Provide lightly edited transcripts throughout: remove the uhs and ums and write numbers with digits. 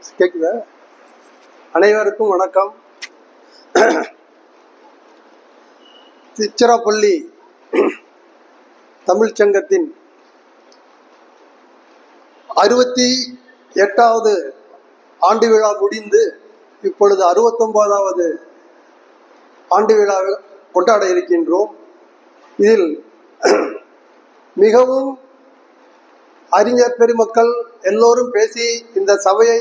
கேக்குதா? அனைவருக்கும் வணக்கம். திருச்சிராப்பள்ளி தமிழ்ச் சங்கத்தின் 68வது ஆண்டு விழா முடிந்து இப்பொழுது 69வது ஆண்டு விழா கொண்டாட இருக்கின்றோம். இதில் மிகவும் அறிஞர் பெருமக்கள் எல்லோரும் பேசி இந்த சபையை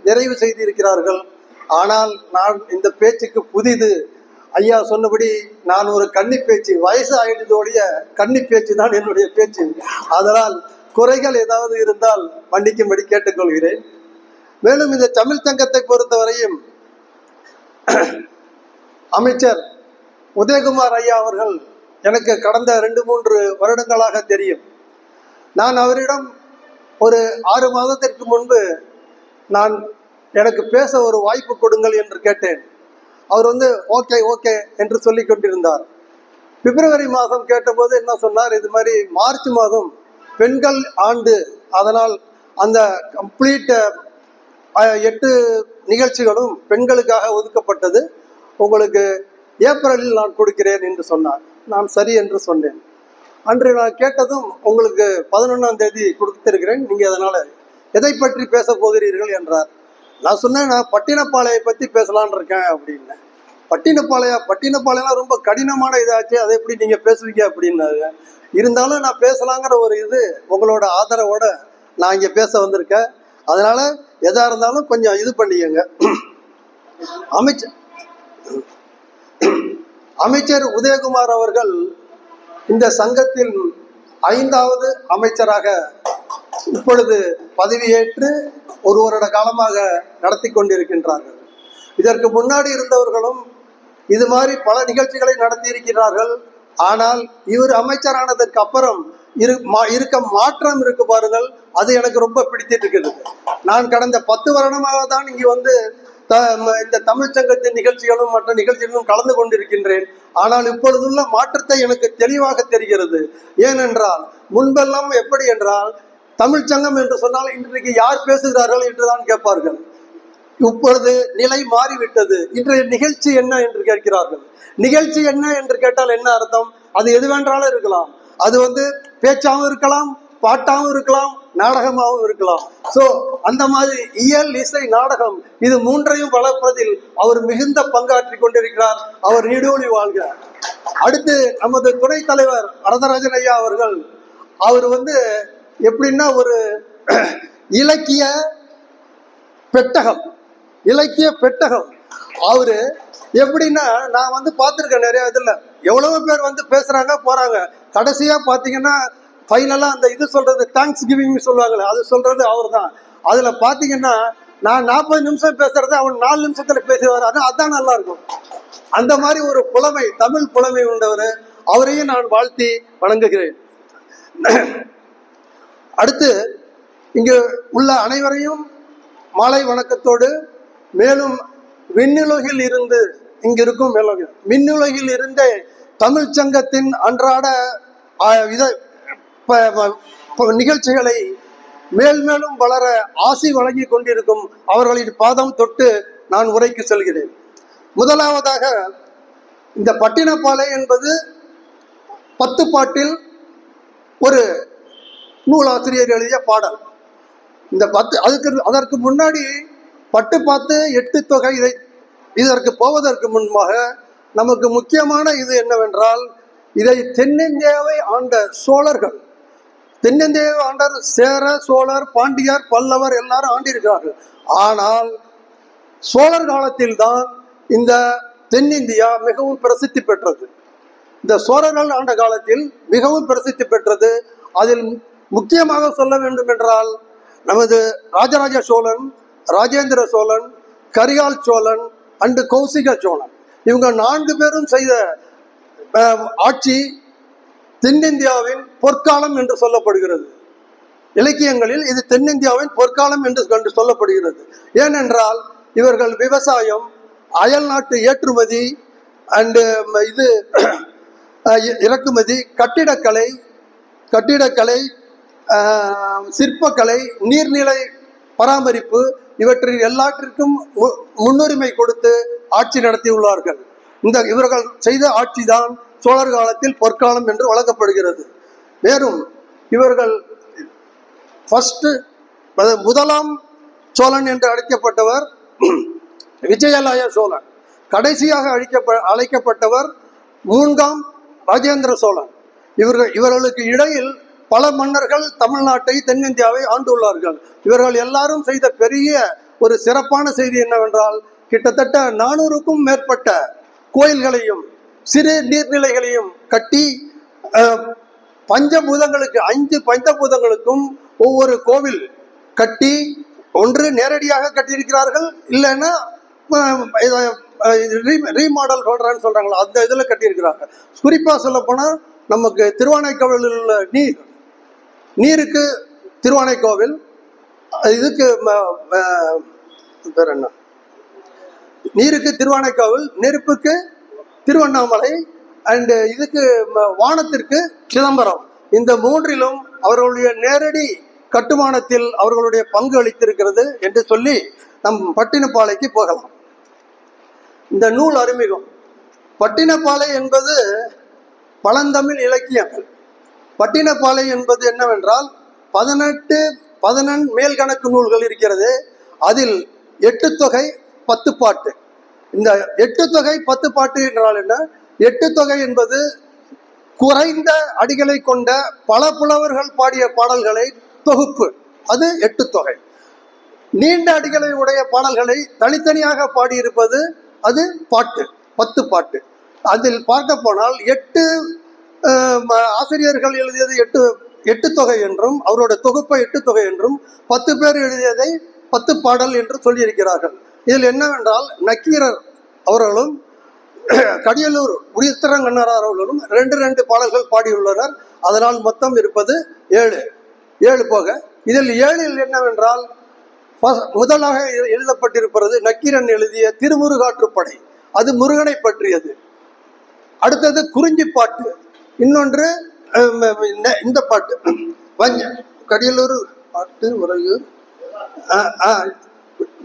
நிறைவு செய்திருக்கிறார்கள். ஆனால் நான் இந்த பேச்சுக்கு புதிது. ஐயா சொன்னபடி நான் ஒரு கன்னி பேச்சு, வயசு ஆயிடுதோடைய கன்னி பேச்சு தான் என்னுடைய பேச்சு. அதனால் குறைகள் ஏதாவது இருந்தால் மன்னிக்கும்படி கேட்டுக்கொள்கிறேன். மேலும் இந்த தமிழ் சங்கத்தை பொறுத்தவரையும் அமைச்சர் உதயகுமார் ஐயா அவர்கள் எனக்கு கடந்த 2-3 வருடங்களாக தெரியும். நான் அவரிடம் ஒரு 6 மாதத்திற்கு முன்பு எனக்கு பேச ஒரு வாய்ப்பு கொடுங்கள் என்று கேட்டேன். அவர் ஓகே ஓகே என்று சொல்லி கொண்டிருந்தார். பிப்ரவரி மாதம் கேட்டபோது என்ன சொன்னார், இது மாதிரி மார்ச் மாதம் பெண்கள் ஆண்டு, அதனால் அந்த கம்ப்ளீட் 8 நிகழ்ச்சிகளும் பெண்களுக்காக ஒதுக்கப்பட்டது, உங்களுக்கு ஏப்ரலில் நான் கொடுக்கிறேன் என்று சொன்னார். நான் சரி என்று சொன்னேன். அன்று நான் கேட்டதும் உங்களுக்கு 11ஆம் தேதி கொடுத்திருக்கிறேன், நீங்கள் அதனால் எதை பற்றி பேச போகிறீர்கள் என்றார். நான் சொன்னேன், நான் பட்டினப்பாளையை பற்றி பேசலான் இருக்கேன் அப்படின்னேன். பட்டினப்பாளையம்லாம் ரொம்ப கடினமான இதாச்சு, அதை எப்படி நீங்கள் பேசுவீங்க அப்படின்னாங்க. இருந்தாலும் நான் பேசலாங்கிற ஒரு உங்களோட ஆதரவோட நான் இங்கே பேச வந்திருக்கேன். அதனால எதா இருந்தாலும் கொஞ்சம் இது பண்ணிக்கங்க. அமைச்சர் உதயகுமார் அவர்கள் இந்த சங்கத்தில் 5வது அமைச்சராக இப்பொழுது பதவியேற்று 1 வருட காலமாக நடத்தி கொண்டிருக்கின்றார்கள். இதற்கு முன்னாடி இருந்தவர்களும் இது மாதிரி பல நிகழ்ச்சிகளை நடத்தி இருக்கிறார்கள். ஆனால் இவர் அமைச்சரானதற்கு அப்புறம் இருக்க மாற்றம் இருக்கு பாருங்கள், அது எனக்கு ரொம்ப பிடித்திட்டு இருக்குது. நான் கடந்த 10 வருடமாக தான் இங்கு இந்த தமிழ் சங்கத்தின் நிகழ்ச்சிகளும் மற்ற நிகழ்ச்சிகளும் கலந்து கொண்டிருக்கின்றேன். ஆனால் இப்பொழுதுள்ள மாற்றத்தை எனக்கு தெளிவாக தெரிகிறது. ஏனென்றால் முன்பெல்லாம் எப்படி என்றால், தமிழ் சங்கம் என்று சொன்னால் இன்றைக்கு யார் பேசுகிறார்கள் என்றுதான் கேட்பார்கள். இப்பொழுது நிலை மாறிவிட்டது. இன்றைய நிகழ்ச்சி என்ன என்று கேட்கிறார்கள். நிகழ்ச்சி என்ன என்று கேட்டால் என்ன அர்த்தம்? அது எதுவென்றாலும் இருக்கலாம். அது பேச்சாகவும் இருக்கலாம், பாட்டாகவும் இருக்கலாம், நாடகமாகவும் இருக்கலாம். சோ அந்த மாதிரி இயல், இசை, நாடகம் இது 3ஐயும் வளர்ப்பதில் அவர் மிகுந்த பங்காற்றி கொண்டிருக்கிறார். அவர் நீடோழி வாழ்க. அடுத்து நமது துணைத் தலைவர் வரதராஜன் ஐயா அவர்கள், அவர் எப்படின்னா ஒரு இலக்கிய பெட்டகம். அவரு எப்படின்னா, நான் பார்த்திருக்கேன் நிறைய இதுல எவ்வளவு பேர் பேசுறாங்க போறாங்க. கடைசியா பாத்தீங்கன்னா ஃபைனலா அந்த சொல்றது தேங்க்ஸ் கிவிங் சொல்லுவாங்களே, அது சொல்றது அவர் தான். அதுல பாத்தீங்கன்னா நான் 40 நிமிஷம் பேசுறது அவன் 4 நிமிஷத்துல பேசுவார். அதான் நல்லா இருக்கும். அந்த மாதிரி ஒரு புலமை, தமிழ் புலமை உண்டவர். அவரையும் நான் வாழ்த்தி வணங்குகிறேன். அடுத்து இங்கு உள்ள அனைவரையும் மாலை வணக்கத்தோடு, மேலும் விண்ணுலகில் இருந்து இங்கிருக்கும் விண்ணுலகில் இருந்தே தமிழ் சங்கத்தின் அன்றாட நிகழ்ச்சிகளை மேல்மேலும் வளர ஆசி வழங்கி கொண்டிருக்கும் அவர்களின் பாதம் தொட்டு நான் உரைக்கு செல்கிறேன். முதலாவதாக, இந்த பட்டினப்பாலை என்பது 10 பாட்டில் ஒரு நூலாசிரியர் எழுதிய பாடல். இந்த 10 அதற்கு முன்னாடி பட்டு பாத்து 8 தொகை, இதற்கு போவதற்கு முன்பாக நமக்கு முக்கியமான என்னவென்றால், இதை தென்னிந்தியாவை ஆண்ட சோழர்கள், தென்னிந்தியாவை ஆண்டர் சேர, சோழர், பாண்டியர், பல்லவர் எல்லாரும் ஆண்டிருக்கிறார்கள். ஆனால் சோழர் காலத்தில் தான் இந்த தென்னிந்தியா மிகவும் பிரசித்தி பெற்றது. இந்த சோழர்கள் ஆண்ட காலத்தில் மிகவும் பிரசித்தி பெற்றது. அதில் முக்கியமாக சொல்ல வேண்டும் என்றால், நமது ராஜராஜ சோழன், ராஜேந்திர சோழன், கரிகால் சோழன் அண்டு கௌசிக சோழன், இவங்க 4 பேரும் செய்த ஆட்சி தென்னிந்தியாவின் பொற்காலம் என்று சொல்லப்படுகிறது. இலக்கியங்களில் இது தென்னிந்தியாவின் பொற்காலம் என்று சொல்லப்படுகிறது. ஏனென்றால் இவர்கள் விவசாயம், அயல் நாட்டு ஏற்றுமதி அண்டு இறக்குமதி, கட்டிடக்கலை, சிற்பக்கலை, நீர்நிலை பராமரிப்பு இவற்றில் எல்லாற்றிற்கும் முன்னுரிமை கொடுத்து ஆட்சி நடத்தியுள்ளார்கள். இவர்கள் செய்த ஆட்சிதான் சோழர் காலத்தில் பொற்காலம் என்று வழங்கப்படுகிறது. மேலும் இவர்கள் முதலாம் சோழன் என்று அழைக்கப்பட்டவர் விஜயாலய சோழன். கடைசியாக அழைக்கப்பட்டவர் 3ஆம் ராஜேந்திர சோழன். இவர்களுக்கு இடையில் பல மன்னர்கள் தமிழ்நாட்டை, தென்னிந்தியாவை ஆண்டுள்ளார்கள். இவர்கள் எல்லாரும் செய்த பெரிய ஒரு சிறப்பான செய்தி என்னவென்றால், கிட்டத்தட்ட 400க்கும் மேற்பட்ட கோயில்களையும் சிறு நீர்நிலைகளையும் கட்டி, பஞ்சபூதங்களுக்கு 5 பஞ்சபூதங்களுக்கும் ஒவ்வொரு கோவில் கட்டி, ஒன்று நேரடியாக கட்டியிருக்கிறார்கள், இல்லைன்னா ரீமாடல் சொல்றாங்களா அந்த இதில் கட்டியிருக்கிறாங்க. குறிப்பாக சொல்ல போனால் நமக்கு திருவானைக்காவலில் உள்ள நீருக்கு திருவானைக்காவல், இதுக்கு பேர் என்ன, நீருக்கு திருவானைக்காவல், நெருப்புக்கு திருவண்ணாமலை, அண்ட் இதுக்கு வானத்திற்கு சிதம்பரம். இந்த 3லும் அவர்களுடைய நேரடி கட்டுமானத்தில் அவர்களுடைய பங்கு அளித்திருக்கிறது என்று சொல்லி நம் பட்டினப்பாலைக்கு போகலாம். இந்த நூல் அறிமுகம். பட்டினப்பாலை என்பது பழந்தமிழ் இலக்கியங்கள். பட்டினப்பாலை என்பது என்னவென்றால் 18 மேல்கணக்கு நூல்கள் இருக்கிறது. அதில் 8 தொகை 10 பாட்டு. இந்த 8 தொகை 10 பாட்டு என்றால் என்ன? 8 தொகை என்பது குறைந்த அடிகளை கொண்ட பல புலவர்கள் பாடிய பாடல்களை தொகுப்பு, அது 8 தொகை. நீண்ட அடிகளை உடைய பாடல்களை தனித்தனியாக பாடியிருப்பது அது பாட்டு, 10 பாட்டு. அதில் பார்க்க போனால் 8 ஆசிரியர்கள் எழுதியது 8 தொகை என்றும், அவரோட தொகுப்பை 8 தொகை என்றும், 10 பேர் எழுதியதை 10 பாடல் என்று சொல்லியிருக்கிறார்கள். இதில் என்னவென்றால், நக்கீரர் அவர்களும் கடியலூர் உரித்திரங்கண்ணனார் அவர்களும் 2 பாடல்கள் பாடியுள்ளனர். அதனால் மொத்தம் இருப்பது 7 போக. இதில் 7ல் என்னவென்றால், முதலாக எழுதப்பட்டிருப்பது நக்கீரன் எழுதிய திருமுருகாற்றுப்படை, அது முருகனை பற்றியது. அடுத்தது குறிஞ்சி பாட்டு, இன்னொன்று இந்த பாட்டு கடியலூர் பாட்டு, உறையூர்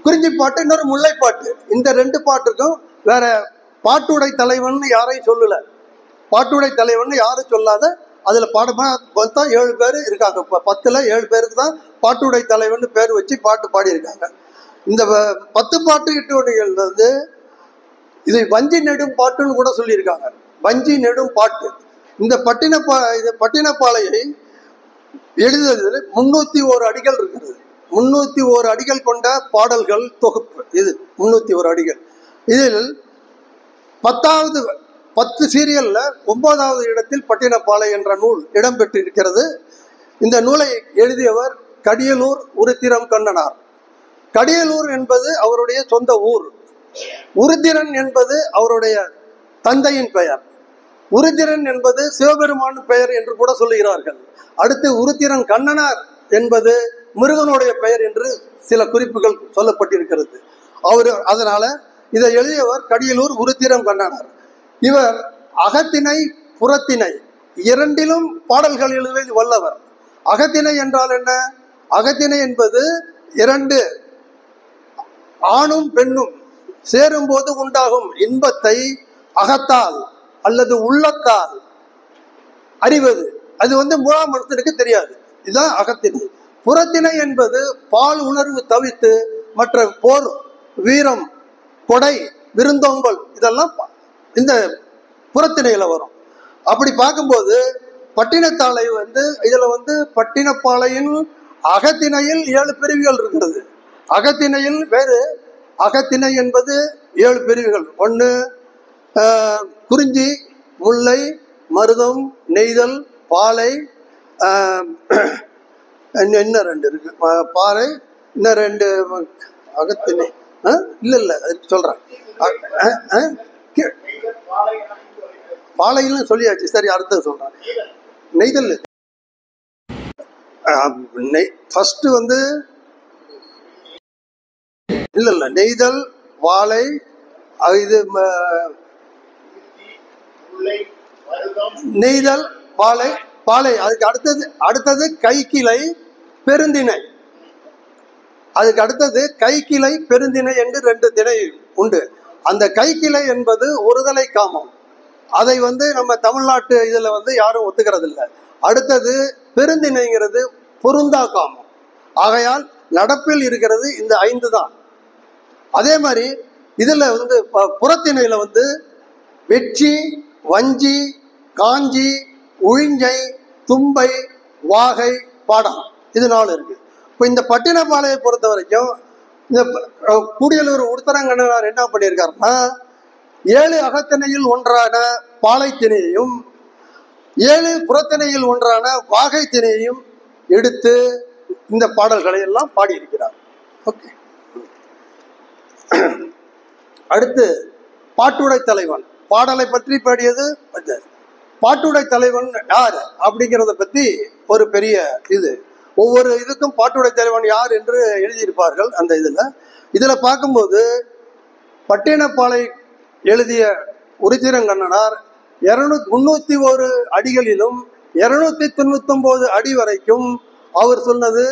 குறிஞ்சி பாட்டு, இன்னொரு முல்லைப்பாட்டு. இந்த 2 பாட்டுக்கும் வேற பாட்டுடை தலைவன் யாரையும் சொல்லல. பாட்டுடை தலைவன் யாரும் சொல்லாத, அதுல பாடமா பார்த்தா 7 பேர் இருக்காங்க. 10ல் 7 பேருக்கு தான் பாட்டுடை தலைவன் பேர் வச்சு பாட்டு பாடியிருக்காங்க. இந்த 10 பாட்டு இட்டு இது வஞ்சி நெடும் பாட்டுன்னு கூட சொல்லியிருக்காங்க. வஞ்சி நெடும் பாட்டு. இந்த பட்டினப்பாலையை எழுதுவதில் 301 அடிகள் இருக்கிறது. 301 அடிகள் கொண்ட பாடல்கள் தொகுப்பு இது. 301 அடிகள். இதில் 10 சீரியல்ல 9வது இடத்தில் பட்டினப்பாலை என்ற நூல் இடம்பெற்றிருக்கிறது. இந்த நூலை எழுதியவர் கடியலூர் உருத்திரம் கண்ணனார். கடியலூர் என்பது அவருடைய சொந்த ஊர். உருத்திரன் என்பது அவருடைய தந்தையின் பெயர். உருத்திரன் என்பது சிவபெருமான் பெயர் என்று கூட சொல்லுகிறார்கள். அடுத்து உருத்திரன் கண்ணனார் என்பது முருகனுடைய பெயர் என்று சில குறிப்புகள் சொல்லப்பட்டிருக்கிறது. அதனால இதை எழுதியவர் கடியலூர் உருத்திரம் கண்ணனார். இவர் அகத்திணை புறத்திணை 2லும் பாடல்கள் எழுதுவதில் வல்லவர். அகத்திணை என்றால் என்ன? அகத்திணை என்பது 2 ஆணும் பெண்ணும் சேரும்போது உண்டாகும் இன்பத்தை அகத்தால் அல்லது உள்ளத்தால் அறிவது. அது 3ஆம் மனுஷனுக்கு தெரியாது. இதுதான் அகத்திணை. புறத்திணை என்பது பால் உணர்வு தவிர்த்து மற்ற போர், வீரம், கொடை, விருந்தோம்பல் இதெல்லாம் இந்த புறத்திணையில வரும். அப்படி பார்க்கும்போது பட்டினத்தாலை இதுல பட்டினப்பாளையின் அகத்திணையில் 7 பிரிவுகள் இருக்கிறது. அகத்திணையில் வேறு. அகத்திணை என்பது 7 பிரிவுகள். 1 குறிஞ்சி, முல்லை, மருதம், நெய்தல், பாலை, இன்னும் 2 இருக்கு. பாறை, இன்னும் 2 அகத்திணை. இல்ல சொல்றேன். பாலைன்னு சொல்லியாச்சு. சரி, அடுத்தது சொல்றேன். நெய்தல் ஃபர்ஸ்ட் இல்ல நெய்தல், வாழை, இது நெய்தல், வாழை, பாலை. அதுக்கு அடுத்தது கைக்கிளை, பெருந்திணை. அதுக்கு அடுத்தது கைக்கிளை பெருந்திணை என்று 2 திணை உண்டு. அந்த கைக்கிளை என்பது ஒருதலை காமம். அதை நம்ம தமிழ்நாட்டு இதுல யாரும் ஒத்துக்கிறது இல்லை. அடுத்தது பெருந்திணைங்கிறது பொருந்தா காமம். ஆகையால் நடப்பில் இருக்கிறது இந்த 5 தான். அதே மாதிரி இதுல புறத்திணையில வெற்றி, வஞ்சி, காஞ்சி, உழிஞ்சை, தும்பை, வாகை, பாடம், இது 4 இருக்கு. இப்போ இந்த பட்டினப்பாளையை பொறுத்த வரைக்கும் இந்த கூடியலூர் உடுத்தரங்கண்ணனார் என்ன பண்ணியிருக்காருன்னா 7 அகத்திணையில் ஒன்றான பாலைத்திணையையும் 7 புறத்திணையில் ஒன்றான வாகை திணையையும் எடுத்து இந்த பாடல்களை எல்லாம் பாடியிருக்கிறார். ஓகே. அடுத்து பாட்டுடை தலைவன் பாடலை பற்றி பாடியது. பாட்டுடை தலைவன் யார் அப்படிங்கிறத பத்தி ஒரு பெரிய இது, ஒவ்வொரு இதுக்கும் பாட்டுடை தலைவன் யார் என்று எழுதியிருப்பார்கள். அந்த இதுல பார்க்கும்போது பட்டினப்பாலை எழுதிய உருத்திரங்கண்ணனார் 301 அடிகளிலும் 299 அடி வரைக்கும் அவர் சொன்னது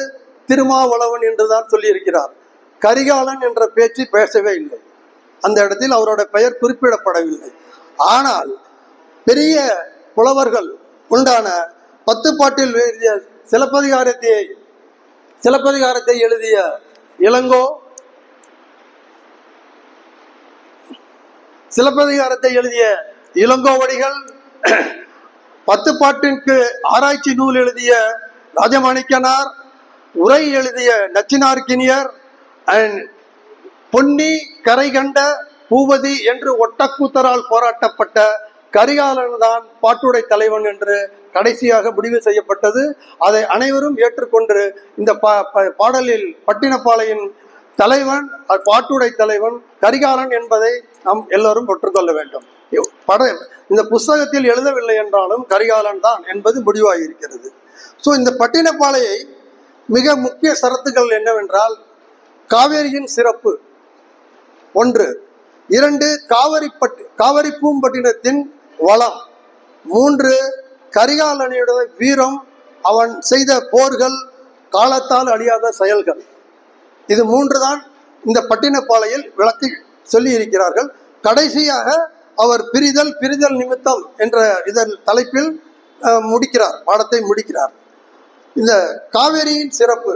திருமாவளவன் என்றுதான் சொல்லியிருக்கிறார். கரிகாலன் என்ற பேச்சு பேசவே இல்லை. அந்த இடத்தில் அவரோட பெயர் குறிப்பிடப்படவில்லை. ஆனால் பெரிய புலவர்கள் உண்டான 10 பாட்டில் எழுதிய சிலப்பதிகாரத்தை எழுதிய இளங்கோ, சிலப்பதிகாரத்தை எழுதிய இளங்கோவடிகள், 10 பாட்டிற்கு ஆராய்ச்சி நூல் எழுதிய ராஜமாணிக்கனார், உரை எழுதிய நச்சினார்க்கினியர், பொன்னி கரை கண்ட பூபதி என்று ஒட்டக்கூத்தரால் போராட்டப்பட்ட கரிகாலன் தான் பாட்டுடை தலைவன் என்று கடைசியாக முடிவு செய்யப்பட்டது. அதை அனைவரும் ஏற்றுக்கொண்டு இந்த பாடலில் பட்டினப்பாளையின் தலைவன் பாட்டுடை தலைவன் கரிகாலன் என்பதை நாம் எல்லோரும் ஒற்றுக்கொள்ள வேண்டும். இந்த புஸ்தகத்தில் எழுதவில்லை என்றாலும் கரிகாலன் தான் என்பது முடிவாகியிருக்கிறது. ஸோ இந்த பட்டினப்பாளையை மிக முக்கிய சரத்துக்கள் என்னவென்றால், காவேரியின் சிறப்பு 1, 2 காவிரி பூம்பட்டினத்தின் வளம், 3 கரிகாலனுடைய வீரம், அவன் செய்த போர்கள், காலத்தால் அழியாத செயல்கள். இது 3 தான் இந்த பட்டினப்பாளையில் விளக்கி சொல்லி இருக்கிறார்கள். கடைசியாக அவர் பிரிதல் நிமித்தம் என்ற இதன் தலைப்பில் பாடத்தை முடிக்கிறார். இந்த காவேரியின் சிறப்பு,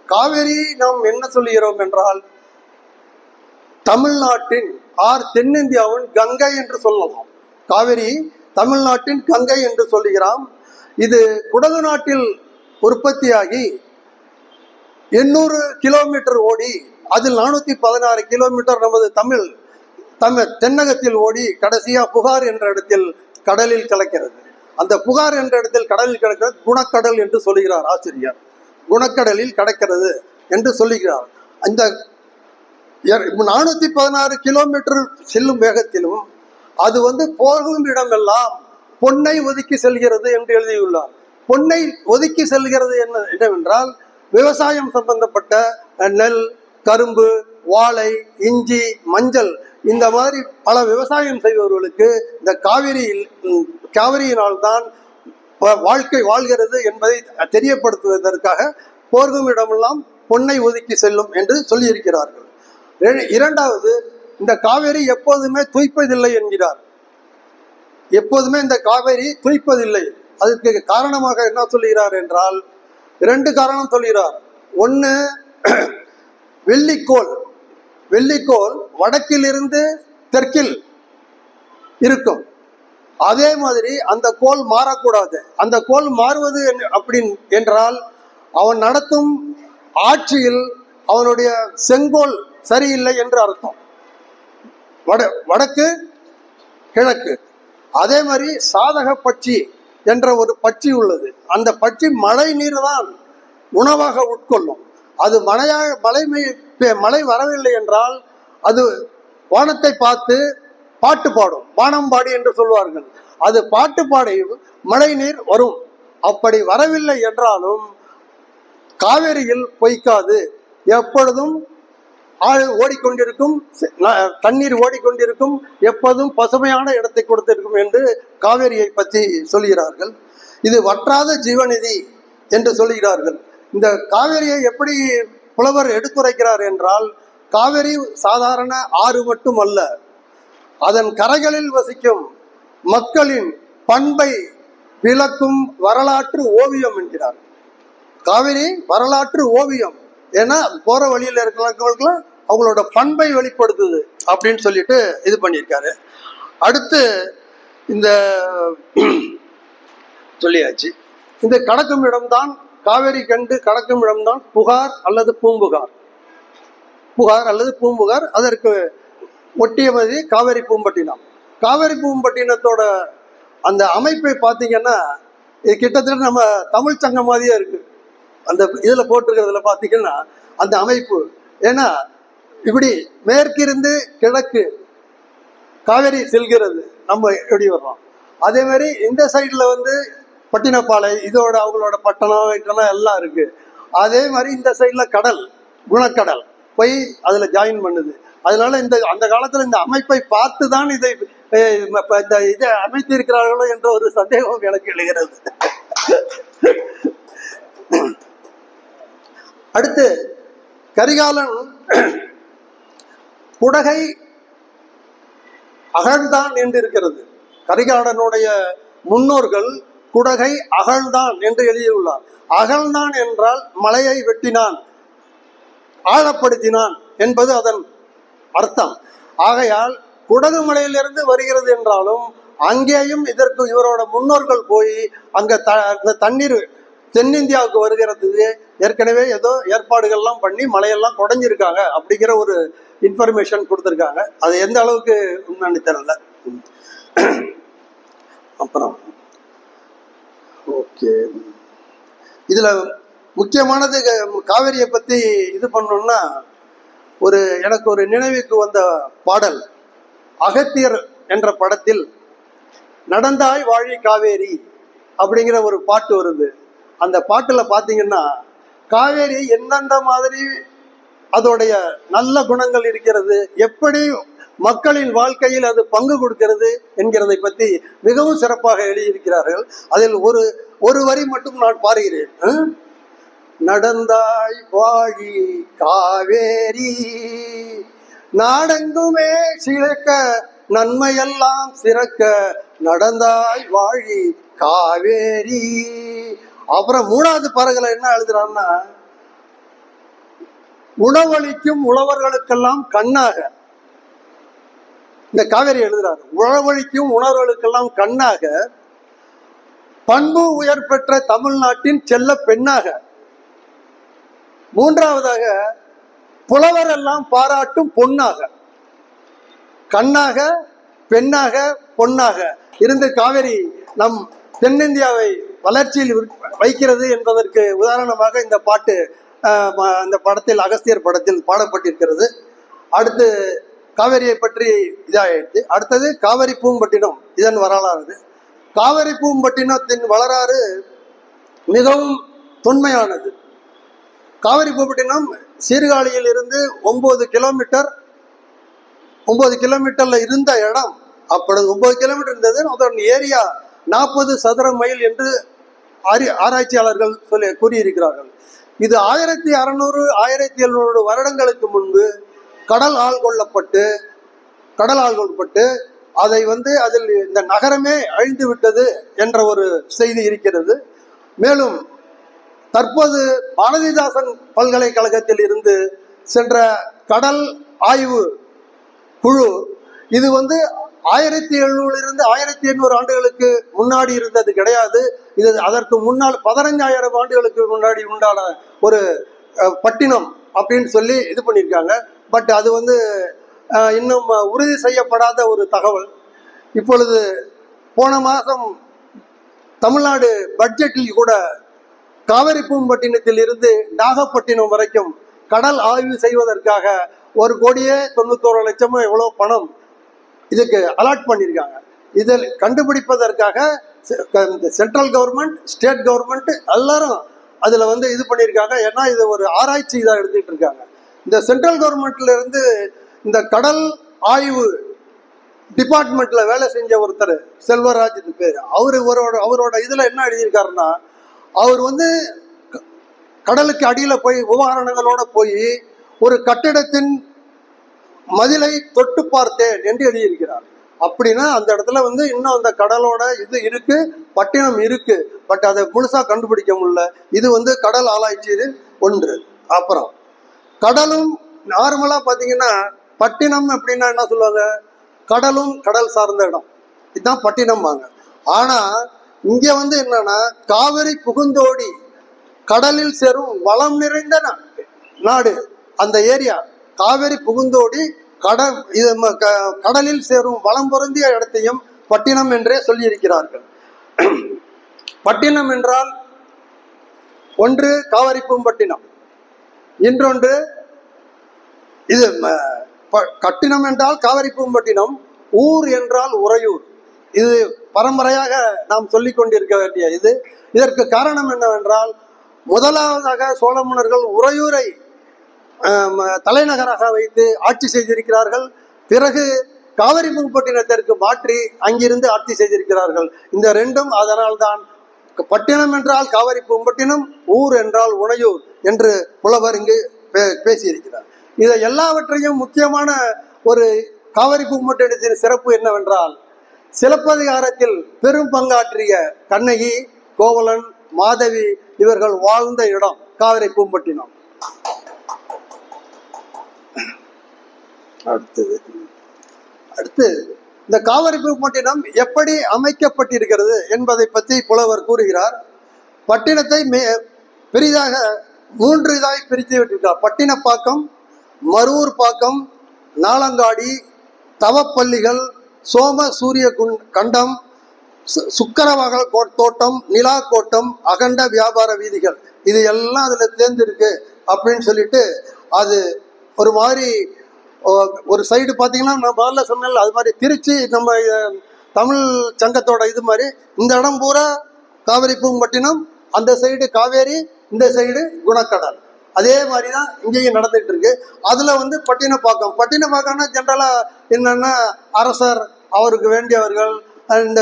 காவேரி நாம் என்ன சொல்லுகிறோம் என்றால் தமிழ்நாட்டின் தென்னிந்தியாவின் கங்கை என்று சொல்லலாம். காவேரி தமிழ்நாட்டின் கங்கை என்று சொல்லுகிறோம். இது குடகு நாட்டில் உற்பத்தியாகி 800 கிலோமீட்டர் ஓடி அதில் 416 கிலோமீட்டர் நமது தமிழ் தென்னகத்தில் ஓடி கடைசியா புகார் என்ற இடத்தில் கடலில் கலக்கிறது. அந்த புகார் என்ற இடத்தில் கடலில் கிடக்கிறது குணக்கடல் என்று சொல்லுகிறார் ஆசிரியர். குணக்கடலில் கடக்கிறது என்று சொல்லுகிறார். அந்த 416 கிலோமீட்டர் செல்லும் வேகத்திலும் அது போகும் இடமெல்லாம் பொன்னை ஒதுக்கி செல்கிறது என்று எழுதியுள்ளார். பொன்னை ஒதுக்கி செல்கிறது என்னவென்றால் விவசாயம் சம்பந்தப்பட்ட நெல், கரும்பு, வாழை, இஞ்சி, மஞ்சள், இந்த மாதிரி பல விவசாயம் செய்பவர்களுக்கு இந்த காவிரியினால் தான் வாழ்க்கை வாழ்கிறது என்பதை தெரியப்படுத்துவதற்காக போர்க்கும் இடமெல்லாம் பொன்னை ஒதுக்கி செல்லும் என்று சொல்லியிருக்கிறார்கள். 2வது, இந்த காவேரி எப்போதுமே துய்ப்பதில்லை என்கிறார். எப்போதுமே இந்த காவேரி துய்ப்பதில்லை. அதுக்கு காரணமாக என்ன சொல்லுகிறார் என்றால் 2 காரணம் சொல்கிறார். 1, வெள்ளிக்கோள் வடக்கிலிருந்து தெற்கில் இருக்கும். அதே மாதிரி அந்த கோள் மாறக்கூடாது. அந்த கோள் மாறுவது என்றால் அவன் நடத்தும் ஆட்சியில் அவனுடைய செங்கோல் சரியில்லை என்று அர்த்தம். வடக்கு கிழக்கு. அதே மாதிரி சாதக பட்சி என்ற ஒரு பட்சி உள்ளது. அந்த பட்சி மழை நீர் தான் உணவாக உட்கொள்ளும். அது மழை வரவில்லை என்றால் அது வானத்தை பார்த்து பாட்டு பாடும், வானம்பாடி என்று சொல்வார்கள். அது பாட்டு பாடி மழை நீர் வரும். அப்படி வரவில்லை என்றாலும் காவேரியில் பொய்க்காது, எப்பொழுதும் ஓடிக்கொண்டிருக்கும், தண்ணீர் ஓடிக்கொண்டிருக்கும், எப்போதும் பசுமையான இடத்தை கொடுத்திருக்கும் என்று காவேரியை பற்றி சொல்கிறார்கள். இது வற்றாத ஜீவநிதி என்று சொல்கிறார்கள். இந்த காவேரியை எப்படி புலவர் எடுத்துரைக்கிறார் என்றால், காவிரி சாதாரண ஆறு மட்டும் அல்ல, அதன் கரைகளில் வசிக்கும் மக்களின் பண்பை விளக்கும் வரலாற்று ஓவியம் என்கிறார். காவிரி வரலாற்று ஓவியம். ஏன்னா போற வழியில் இருக்கிறவங்களுக்கு அவங்களோட பண்பை வெளிப்படுத்துது அப்படின்னு சொல்லிட்டு இது பண்ணியிருக்காரு. அடுத்து இந்த சொல்லியாச்சு. இந்த கடக்கும் இடம்தான், காவேரி கண்டு கடக்கும் இடம்தான் புகார் அல்லது பூம்புகார். புகார் அல்லது பூம்புகார், அதற்கு ஒட்டியமதி காவேரி பூம்பட்டினம். காவேரி பூம்பட்டினத்தோட அந்த அமைப்பை பார்த்தீங்கன்னா இது கிட்டத்தட்ட நம்ம தமிழ் சங்கம் மாதிரியே இருக்கு. அந்த இதில் போட்டிருக்கிறதுல பார்த்தீங்கன்னா அந்த அமைப்பு. ஏன்னா இப்படி மேற்கிருந்து கிழக்கு காவேரி செல்கிறது, நம்ம எப்படி வர்றோம். அதே மாதிரி இந்த சைடில் வந்து பட்டினப்பாலை, இதோட அவங்களோட பட்டணம் இதெல்லாம் எல்லாம் இருக்கு. அதே மாதிரி இந்த சைடில் கடல், குணக்கடல் போய் அதில் ஜாயின் பண்ணுது. அதனால அந்த காலத்தில் இந்த அமைப்பை பார்த்து தான் இதை அமைத்திருக்கிறார்களோ என்ற ஒரு சந்தேகம் எனக்கு எழுகிறது. அடுத்து கரிகாலன் குடகை அகழ்ந்தான் என்று இருக்கிறது. கரிகாலனுடைய முன்னோர்கள் குடகை அகழ்ந்தான் என்று எழுதியுள்ளார். அகழ்ந்தான் என்றால் மலையை வெட்டினான், ஆழப்படுத்தினான் என்பது அதன் அர்த்தம். ஆகையால் குடகு மலையிலிருந்து வருகிறது என்றாலும் அங்கேயும் இதற்கு இவரோட முன்னோர்கள் போய் அங்க தண்ணீர் தென்னிந்தியாவுக்கு வருகிறது ஏற்கனவே ஏதோ ஏற்பாடுகள்லாம் பண்ணி மலையெல்லாம் குடைஞ்சிருக்காங்க அப்படிங்கிற ஒரு இன்ஃபர்மேஷன் கொடுத்துருக்காங்க. அது எந்த அளவுக்கு உண்மைன்னு தெரியல. அப்புறம் ஓகே, இதுல முக்கியமானது காவேரியை பத்தி இது பண்ணோம்னா எனக்கு ஒரு நினைவுக்கு வந்த பாடல் அகத்தியர் என்ற படத்தில் நடந்தாய் வாழி காவேரி அப்படிங்கிற ஒரு பாட்டு வருது. அந்த பாட்டுல பாத்தீங்கன்னா காவேரி எந்தெந்த மாதிரி அதோடைய நல்ல குணங்கள் இருக்கிறது, எப்படி மக்களின் வாழ்க்கையில் அது பங்கு கொடுக்கிறது என்கிறதை பற்றி மிகவும் சிறப்பாக எழுதியிருக்கிறார்கள். அதில் ஒரு வரி மட்டும் நான் பாடுகிறேன். நடந்தாய் வாழி காவேரி, நாடெங்குமே சிறக்க நன்மையெல்லாம் சிறக்க, நடந்தாய் வாழி காவேரி. அப்புறம் மூணாவது பாடல்களை என்ன எழுதுறான்னா, உணவளிக்கும் உழவர்களுக்கெல்லாம் கண்ணாக, இந்த காவேரி எழுதுறாரு, உழவளிக்கும் உணர்வுகளுக்கெல்லாம் கண்ணாக, பண்பு உயர் பெற்ற தமிழ்நாட்டின் செல்ல பெண்ணாக, மூன்றாவதாக புலவர் எல்லாம் பாராட்டும் பொன்னாக. கண்ணாக, பெண்ணாக, பொன்னாக இருந்து காவேரி நம் தென்னிந்தியாவை வளர்ச்சியில் வைக்கிறது என்பதற்கு உதாரணமாக இந்த பாட்டு அந்த படத்தில், அகஸ்தியர் படத்தில் பாடப்பட்டிருக்கிறது. அடுத்து காவேரியை பற்றி இதாயிடுச்சு. அடுத்தது காவிரி பூம்பட்டினம், இதன் வரலாறு. காவிரி பூம்பட்டினத்தின் வரலாறு மிகவும் தொன்மையானது. காவிரி பூம்பட்டினம் சீர்காழியில் இருந்து 9 கிலோமீட்டர்ல இருந்த இடம். அப்பொழுது 9 கிலோமீட்டர் இருந்தது. அதன் ஏரியா 40 சதுர மைல் என்று ஆராய்ச்சியாளர்கள் கூறியிருக்கிறார்கள். இது 1600 1700 வருடங்களுக்கு முன்பு கடல் ஆள்கொள்ளப்பட்டு அதை அதில் இந்த நகரமே அழிந்து விட்டது என்ற ஒரு செய்தி இருக்கிறது. மேலும் தற்போது பாரதிதாசன் பல்கலைக்கழகத்தில் இருந்து சென்ற கடல் ஆய்வு குழு இது 1700 இருந்து 1800 ஆண்டுகளுக்கு முன்னாடி இருந்தது கிடையாது. இது அதற்கு முன்னால் 15000 ஆண்டுகளுக்கு முன்னாடி உண்டான ஒரு பட்டினம் அப்படின்னு சொல்லி இது பண்ணியிருக்காங்க. பட் அது இன்னும் உறுதி செய்யப்படாத ஒரு தகவல். இப்பொழுது போன மாதம் தமிழ்நாடு பட்ஜெட்டில் கூட காவிரி பூம்பட்டினத்தில் இருந்து நாகப்பட்டினம் வரைக்கும் கடல் ஆய்வு செய்வதற்காக 1,91,00,000 எவ்வளோ பணம் இதுக்கு அலாட் பண்ணியிருக்காங்க. இதில் கண்டுபிடிப்பதற்காக சென்ட்ரல் கவர்மெண்ட், ஸ்டேட் கவர்மெண்ட் எல்லாரும் அதில் இது பண்ணியிருக்காங்க. ஏன்னா இது ஒரு ஆராய்ச்சி இதாக எடுத்துக்கிட்டு இருக்காங்க. இந்த சென்ட்ரல் கவர்மெண்ட்ல இருந்து இந்த கடல் ஆய்வு டிபார்ட்மெண்ட்ல வேலை செஞ்ச ஒருத்தர் செல்வராஜ் பேர். அவரோட இதுல என்ன எழுதியிருக்காருன்னா, அவர் கடலுக்கு அடியில போய் உபகரணங்களோட போய் ஒரு கட்டிடத்தின் மதிலை தொட்டு பார்த்தேன் என்று எழுதியிருக்கிறார். அப்படின்னா அந்த இடத்துல வந்து இன்னும் அந்த கடலோட இது இருக்கு, பட்டினம் இருக்கு, பட் அதை முழுசா கண்டுபிடிக்க முடியல. இது வந்து கடல் ஆராய்ச்சி ஒன்று. அப்புறம் கடலும் நார்மலா பாத்தீங்கன்னா பட்டினம் அப்படின்னா என்ன சொல்லுவாங்க, கடலும் கடல் சார்ந்த இடம், இதுதான் பட்டினம் வாங்க. ஆனா இங்க வந்து என்னன்னா காவிரி புகுந்தோடி கடலில் சேரும் வளம் நிறைந்த நாடு அந்த ஏரியா. காவிரி புகுந்தோடி கடலில் சேரும் வளம் பொருந்திய இடத்தையும் பட்டினம் என்றே சொல்லி இருக்கிறார்கள். பட்டினம் என்றால் ஒன்று காவிரி பூம்பட்டினம், இன்னொன்று இது கட்டினம் என்றால் காவிரி பூம்பட்டினம், ஊர் என்றால் உறையூர். இது பரம்பரையாக நாம் சொல்லிக் கொண்டிருக்க வேண்டிய இது. இதற்கு காரணம் என்னவென்றால், முதலாவதாக சோழ மன்னர்கள் உறையூரை தலைநகராக வைத்து ஆட்சி செய்திருக்கிறார்கள். பிறகு காவிரி பூம்பட்டினத்திற்கு மாற்றி அங்கிருந்து ஆட்சி செய்திருக்கிறார்கள். இந்த ரெண்டும் அதனால்தான் பட்டினம் என்றால் காவிரி பூம்பட்டினம், ஊர் என்றால் உறையூர் என்று புலவர் இங்கு பேசியிருக்கிறார். இதை எல்லாவற்றையும் முக்கியமான ஒரு காவிரி பூம்பட்டினத்தின் சிறப்பு என்னவென்றால், சிலப்பதிகாரத்தில் பெரும் பங்காற்றிய கண்ணகி, கோவலன், மாதவி இவர்கள் வாழ்ந்த இடம் காவிரி பூம்பட்டினம். அடுத்து இந்த காவிரி பூம்பட்டினம் எப்படி அமைக்கப்பட்டிருக்கிறது என்பதை பற்றி புலவர் கூறுகிறார். பட்டினத்தை பெரிதாக 3 இதாய் பிரித்து விட்டிருக்கிறார். பட்டினப்பாக்கம், மருவூர் பாக்கம், நாளங்காடி, தவப்பள்ளிகள், சோம சூரிய கண்டம், சுக்கரவகல் தோட்டம், நிலா கோட்டம், அகண்ட வியாபார வீதிகள், இது எல்லாம் அதுல தேர்ந்திருக்கு அப்படின்னு சொல்லிட்டு, அது ஒரு மாதிரி ஒரு சைடு பார்த்தீங்கன்னா நான் முதல்ல சொன்னேன், அது மாதிரி திருச்சி நம்ம தமிழ் சங்கத்தோட இது மாதிரி இந்த இடம் பூரா காவிரி பூம்பட்டினம், அந்த சைடு காவேரி, இந்த சைடு குணக்கடல். அதே மாதிரி தான் இங்கேயும் நடந்துட்டு இருக்கு. அதுல வந்து பட்டினப்பாக்கம், பட்டினப்பாக்கம்னா ஜென்ரலா என்னன்னா அரசர், அவருக்கு வேண்டியவர்கள், இந்த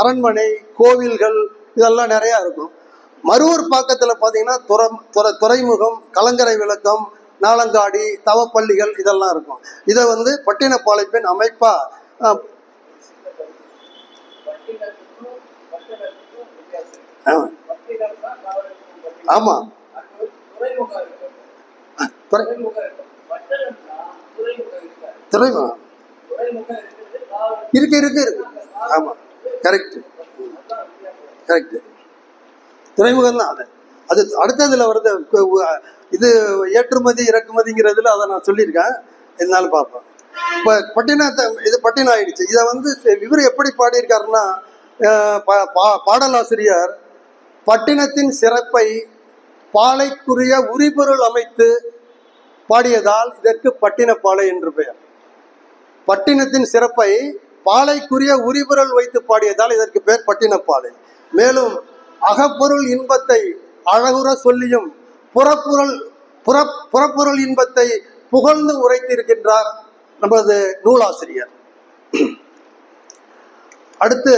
அரண்மனை, கோவில்கள் இதெல்லாம் நிறைய இருக்கும். மருவூர் பாக்கத்துல பாத்தீங்கன்னா துறைமுகம், கலங்கரை விளக்கம், நாளங்காடி, தவப்பள்ளிகள் இதெல்லாம் இருக்கும். இதை வந்து பட்டினப்பாளையத்தின் அமைப்பா ஆமா துறைமுகம் இருக்கு இருக்கு இருக்கு. ஆமா, கரெக்ட் கரெக்ட். துறைமுகம் தான் அது. அது அடுத்ததுல வருது. இது ஏற்றுமதி இறக்குமதிங்கிறதுல அதை நான் சொல்லியிருக்கேன், இருந்தாலும் பார்ப்பேன். இப்போ பட்டினத்தை இது பட்டினம் ஆயிடுச்சு. இதை வந்து இவர் எப்படி பாடியிருக்காருன்னா, பாடலாசிரியர் பட்டினத்தின் சிறப்பை பாலைக்குரிய உரிபொருள் அமைத்து பாடியதால் இதற்கு பட்டினப்பாலை என்று பெயர். பட்டினத்தின் சிறப்பை பாலைக்குரிய உரிபொருள் வைத்து பாடியதால் இதற்கு பெயர் பட்டினப்பாலை. மேலும் அகப்பொருள் இன்பத்தை அழகுற சொல்லியும் புறப்பொருள் இன்பத்தை புகழ்ந்து உரைத்திருக்கின்றார் நமது நூலாசிரியர். அடுத்து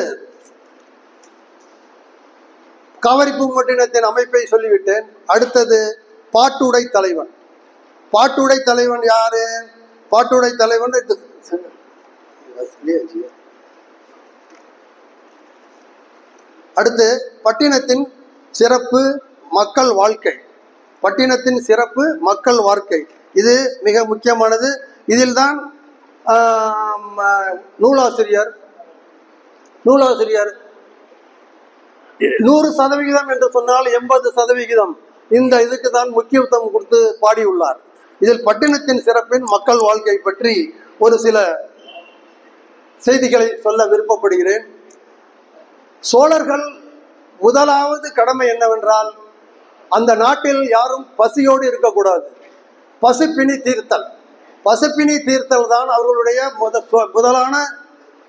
காவிரி பூம்பட்டினத்தின் அமைப்பை சொல்லிவிட்டேன். அடுத்தது பாட்டுடை தலைவன். பாட்டுடை தலைவன் யாரு? பாட்டுடை தலைவன் அடுத்து பட்டினத்தின் சிறப்பு மக்கள் வாழ்க்கை. பட்டினத்தின் சிறப்பு மக்கள் வாழ்க்கை, இது மிக முக்கியமானது. இதில் தான் நூலாசிரியர் 100% என்று சொன்னால் 80% இந்த இதுக்கு தான் முக்கியத்துவம் கொடுத்து பாடியுள்ளார். இதில் பட்டினத்தின் சிறப்பின் மக்கள் வாழ்க்கை பற்றி ஒரு சில செய்திகளை சொல்ல விருப்பப்படுகிறேன். சோழர்கள் முதலாவது கடமை என்னவென்றால், அந்த நாட்டில் யாரும் பசியோடு இருக்கக்கூடாது. பசிப்பினி தீர்த்தல், பசிப்பினி தீர்த்தல் தான் அவர்களுடைய முதலான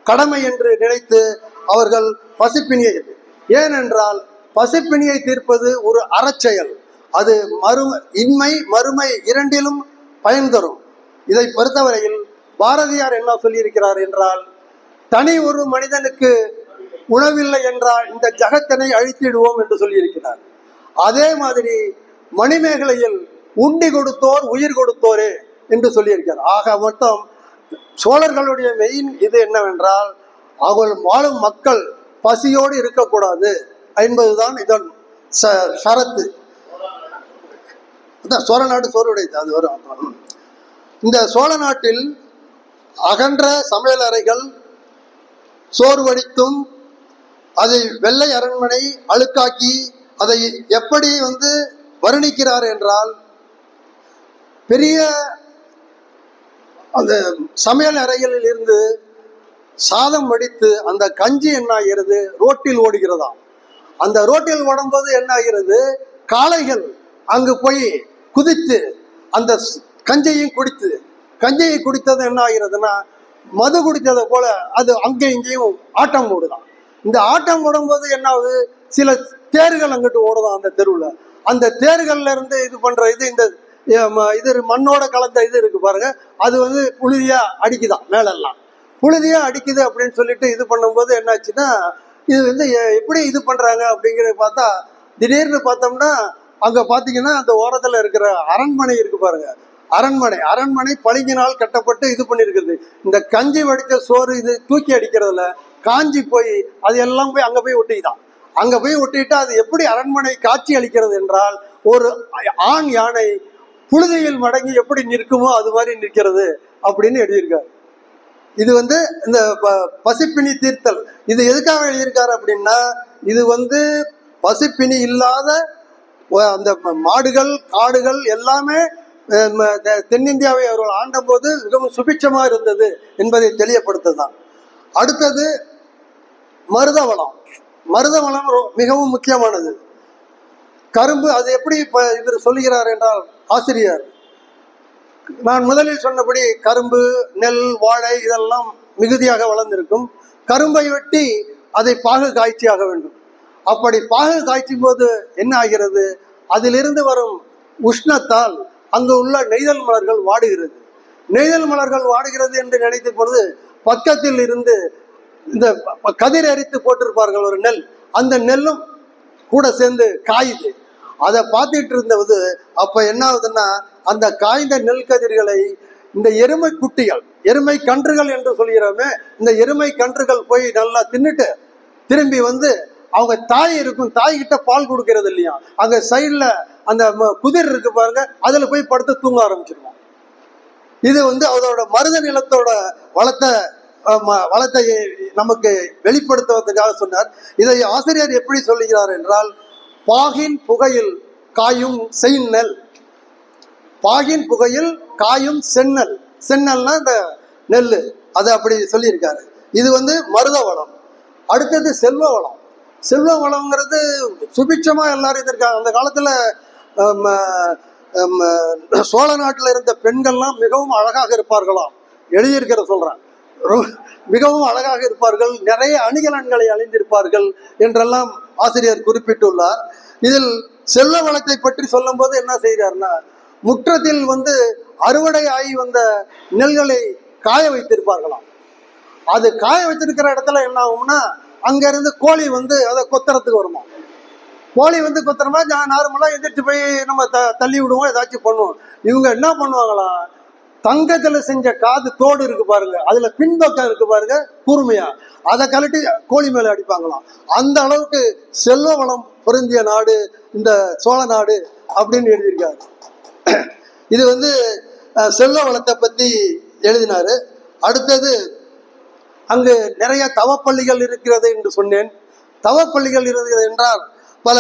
கடமை என்று நினைத்து அவர்கள் பசிப்பினியை, ஏனென்றால் பசிப்பினியை தீர்ப்பது ஒரு அறச்செயல். அது இன்மை மறுமை இரண்டிலும் பயன் தரும். இதை பொறுத்தவரையில் பாரதியார் என்ன சொல்லியிருக்கிறார் என்றால், தனி ஒரு மனிதனுக்கு உணவில்லை என்றால் இந்த ஜகத்தினை அழித்திடுவோம் என்று சொல்லியிருக்கிறார். அதே மாதிரி மணிமேகலையில் உண்டி கொடுத்தோர் உயிர் கொடுத்தோரே என்று சொல்லியிருக்கார். ஆக மொத்தம் சோழர்களுடைய மெயின் இது என்னவென்றால், அவர்கள் வாழும் மக்கள் பசியோடு இருக்கக்கூடாது என்பதுதான் இதன் ஷரத்து. சோழ நாடு சோறுடையது அது வரும். இந்த சோழ நாட்டில் அகன்ற சமையல் அறைகள், சோறு வடித்தும் அதை வெள்ளை அரண்மனை அழுக்காக்கி அதை எப்படி வர்ணிக்கிறார் என்றால், பெரிய அந்த சமையல் அறைகளில் இருந்து சாதம் வடித்து அந்த கஞ்சி என்ன ஆகிறது, ரோட்டில் ஓடுகிறதாம். அந்த ரோட்டில் ஓடும்போது என்ன ஆகிறது, காளைகள் அங்கு போய் குதித்து அந்த கஞ்சையும் குடித்தது என்ன ஆகிறதுனா, மது குடித்ததை போல அது அங்கே இங்கேயும் ஆட்டம் ஓடுதான். இந்த ஆட்டம் ஓடும்போது என்ன ஆகுது, சில தேர்கள் அங்கிட்டு ஓடுதான் அந்த தெருவில். அந்த தேர்கள்ல இருந்து இது பண்ற இந்த மண்ணோட கலந்த இது இருக்கு பாருங்க, அது புழுதியா அடிக்குதான். மேலெல்லாம் புழுதியா அடிக்குது அப்படின்னு சொல்லிட்டு இது பண்ணும்போது என்னாச்சுன்னா, இது எப்படி இது பண்றாங்க அப்படிங்கிறத பார்த்தா, திடீர்னு பார்த்தோம்னா அங்க பாத்தீங்கன்னா அந்த ஓரத்துல இருக்கிற அரண்மனை இருக்கு பாருங்க, அரண்மனை பளிங்கினால் கட்டப்பட்டு இது பண்ணிருக்கிறது. இந்த கஞ்சி வடித்த சோறு இது தூக்கி அடிக்கிறதுல காஞ்சி போய் அது எல்லாம் போய் அங்க போய் ஒட்டிக்கிதான். அங்க போய் ஒட்டிட்டு அது எப்படி அரண்மனை காட்சி அளிக்கிறது என்றால், ஒரு ஆண் யானை புழுதியில் மடங்கி எப்படி நிற்குமோ அது மாதிரி நிற்கிறது அப்படின்னு எழுதியிருக்காரு. இது இந்த பசிப்பினி தீர்த்தல் இது எதுக்காக எழுதியிருக்காரு அப்படின்னா, இது பசிப்பினி இல்லாத அந்த மாடுகள் காடுகள் எல்லாமே தென்னிந்தியாவை அவர்கள் ஆண்ட போது மிகவும் சுபிட்சமா இருந்தது என்பதை தெளியப்படுத்துதான். அடுத்தது மருதவளம். மருதவளம் மிகவும் முக்கியமானது. கரும்பு அது எப்படி இவர் சொல்லுகிறார் என்றால், ஆசிரியர் நான் முதலில் சொன்னபடி கரும்பு, நெல், வாழை இதெல்லாம் மிகுதியாக வளர்ந்திருக்கும். கரும்பை வெட்டி அதை பாகு காய்ச்சியாக வேண்டும். அப்படி பாகு காய்ச்சும் போது என்ன ஆகிறது, அதிலிருந்து வரும் உஷ்ணத்தால் அங்கு உள்ள நெய்தல் மலர்கள் வாடுகிறது. நெய்தல் மலர்கள் வாடுகிறது என்று நினைத்த பொழுது பக்கத்தில் இருந்து இந்த கதிர் எரித்து போட்டிருப்பார்கள் ஒரு நெல், அந்த நெல்லும் கூட சேர்ந்து காயுது. அதை பார்த்துட்டு இருந்தது அப்ப என்ன ஆகுதுன்னா, அந்த காய்ந்த நெல் கதிர்களை இந்த எருமை குட்டிகள், எருமை கன்றுகள் என்று சொல்கிறோமே, இந்த எருமை கன்றுகள் போய் நல்லா தின்னுட்டு திரும்பி அவங்க தாய் இருக்கும், தாய்கிட்ட பால் கொடுக்கறது இல்லையா, அங்க சைட்ல அந்த குதிர் இருக்கு பாருங்க, அதுல போய் படுத்து தூங்க ஆரம்பிச்சிருவோம். இது அதோட மருத நிலத்தோட வளத்தை நமக்கு வெளிப்படுத்துவதற்காக சொன்னார். இதை ஆசிரியர் எப்படி சொல்லுகிறார் என்றால், பாகின் புகையில் காயும் செந்நெல், பாகின் புகையில் காயும் செந்நெல், செந்நெல்னா இந்த நெல், அது அப்படி சொல்லியிருக்காரு. இது மருத வளம். அடுத்தது செல்வ வளம். செல்வ வளம்ங்கிறது சுபிட்சமா எல்லாரும் இருந்திருக்காங்க. அந்த காலத்துல சோழ நாட்டில் இருந்த பெண்கள்லாம் மிகவும் அழகாக இருப்பார்களாம், எழுதியிருக்கிற சொல்றேன், மிகவும் அழகாக இருப்பார்கள், நிறைய அணிகலன்களை அணிந்திருப்பார்கள் என்றெல்லாம் ஆசிரியர் குறிப்பிட்டுள்ளார். இதில் செல்வ வளத்தை பற்றி சொல்லும் போது என்ன செய்கிறார்னா, முற்றத்தில் அறுவடை ஆகி வந்த நெல்களை காய வைத்திருப்பார்களாம். அது காய வச்சிருக்கிற இடத்துல என்ன ஆகும்னா, அங்க இருந்து கோழி அதை கொத்துறதுக்கு வருமா. கோழி கொத்துறமா நார்மலா எதிர்த்து போய் நம்ம தள்ளி விடுவோம், ஏதாச்சும் பண்ணுவோம். இவங்க என்ன பண்ணுவாங்களாம், தங்கத்துல செஞ்ச காது தோடு இருக்கு பாருங்க, அதுல பின்பக்கம் இருக்கு பாருங்க கூர்மையா, அதை கழட்டி கோழி மேல அடிப்பாங்களாம். அந்த அளவுக்கு செல்வ வளம் பொருந்திய நாடு இந்த சோழ நாடு அப்படின்னு எழுதியிருக்காரு. இது செல்வ வளத்தை பத்தி எழுதினாரு. அடுத்தது அங்கு நிறைய தவப்பள்ளிகள் இருக்கிறது என்று சொன்னேன். தவப்பள்ளிகள் இருக்கிறது என்றால் பல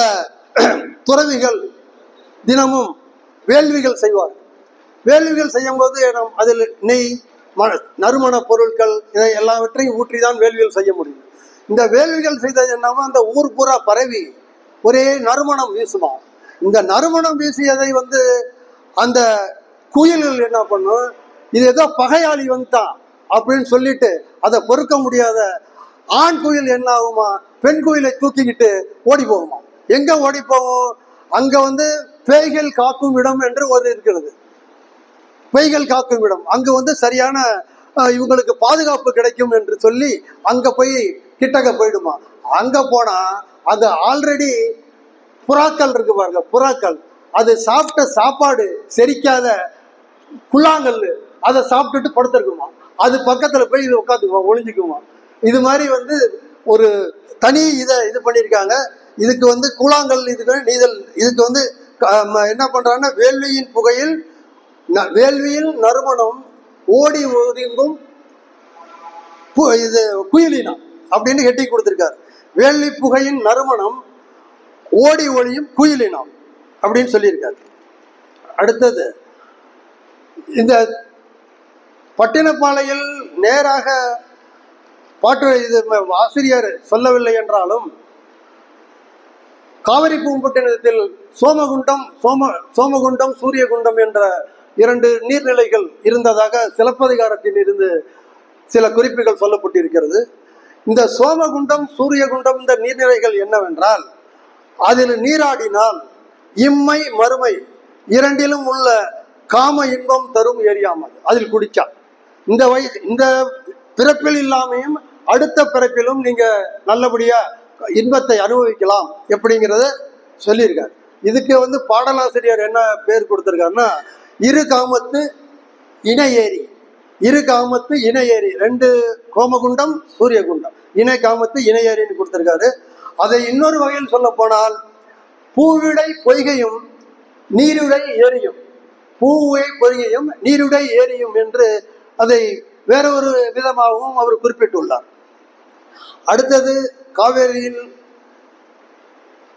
துறவிகள் தினமும் வேள்விகள் செய்வார். வேள்விகள் செய்யும் போது அதில் நெய், நறுமண பொருட்கள் இதை எல்லாவற்றையும் ஊற்றிதான் வேள்விகள் செய்ய முடியும். இந்த வேள்விகள் செய்தது என்னவோ அந்த ஊர் பூரா பரவி ஒரே நறுமணம் வீசுமா. இந்த நறுமணம் வீசியதை அந்த குயில்கள் என்ன பண்ணும், இது ஏதோ பகையாளி வந்துட்டான் அப்படின்னு சொல்லிட்டு அதை பொறுக்க முடியாத ஆண் குயில் என்ன ஆகுமா, பெண் குயிலை தூக்கிக்கிட்டு ஓடி போகுமா. எங்க ஓடி போகும், அங்க பேய்கள் காக்கும் இடம் என்று ஒரு இருக்கிறது. பேய்கள் காக்கும் இடம் அங்கு சரியான இவங்களுக்கு பாதுகாப்பு கிடைக்கும் என்று சொல்லி அங்க போய் கிட்டக்க போயிடுமா. அங்க போனா அங்க ஆல்ரெடி புறாக்கள் இருக்கு பாருங்க, புறாக்கள் அது சாப்பிட்ட சாப்பாடு செரிக்காத குள்ளாங்கல் அதை சாப்பிட்டுட்டு படுத்திருக்குமா, அது பக்கத்துல போய் இது உட்காந்துக்குமா, ஒளிஞ்சுக்குமா. இது மாதிரி ஒரு தனி இதை இது பண்ணியிருக்காங்க. இதுக்கு கூழாங்கல், இதுக்கு நீதல், இதுக்கு என்ன பண்றாங்கன்னா வேள்வியின் புகையில் வேள்வியில் நறுமணம் ஓடி ஒதுங்கும் இது குயிலினம் அப்படின்னு கெட்டி கொடுத்திருக்காரு. வேள்வி புகையின் நறுமணம் ஓடி ஒளியும் குயிலினம் அப்படின்னு சொல்லியிருக்காரு. அடுத்தது இந்த பட்டினப்பாளையில் நேராக பாட்டு இது ஆசிரியர் சொல்லவில்லை என்றாலும் காவிரி பூம்பட்டினத்தில் சோமகுண்டம் சூரியகுண்டம் என்ற 2 நீர்நிலைகள் இருந்ததாக சிலப்பதிகாரத்தில் இருந்து சில குறிப்புகள் சொல்லப்பட்டிருக்கிறது. இந்த சோமகுண்டம் சூரியகுண்டம் இந்த நீர்நிலைகள் என்னவென்றால், அதில் நீராடினால் இம்மை மறுமை இரண்டிலும் உள்ள காம இன்பம் தரும் ஏரியாமல் அதில் குடிச்சா இந்த பிறப்பில் இல்லாமையும் அடுத்த பிறப்பிலும் நீங்க நல்லபடியா இன்பத்தை அனுபவிக்கலாம் எப்படிங்கிறத சொல்லியிருக்காரு. இதுக்கு பாடலாசிரியர் என்ன பேர் கொடுத்திருக்காருன்னா, இரு காமத்து இணை ஏரி. 2 கோமகுண்டம் சூரியகுண்டம் இணை காமத்து இணை ஏரின்னு கொடுத்திருக்காரு. அதை இன்னொரு வகையில் சொல்ல போனால் பூவிடை பொய்கையும் நீருடை ஏரியும், பூவை பொய்கையும் நீருடை ஏரியும் என்று அதை வேற ஒரு விதமாகவும் அவர் குறிப்பிட்டுள்ளார். அடுத்தது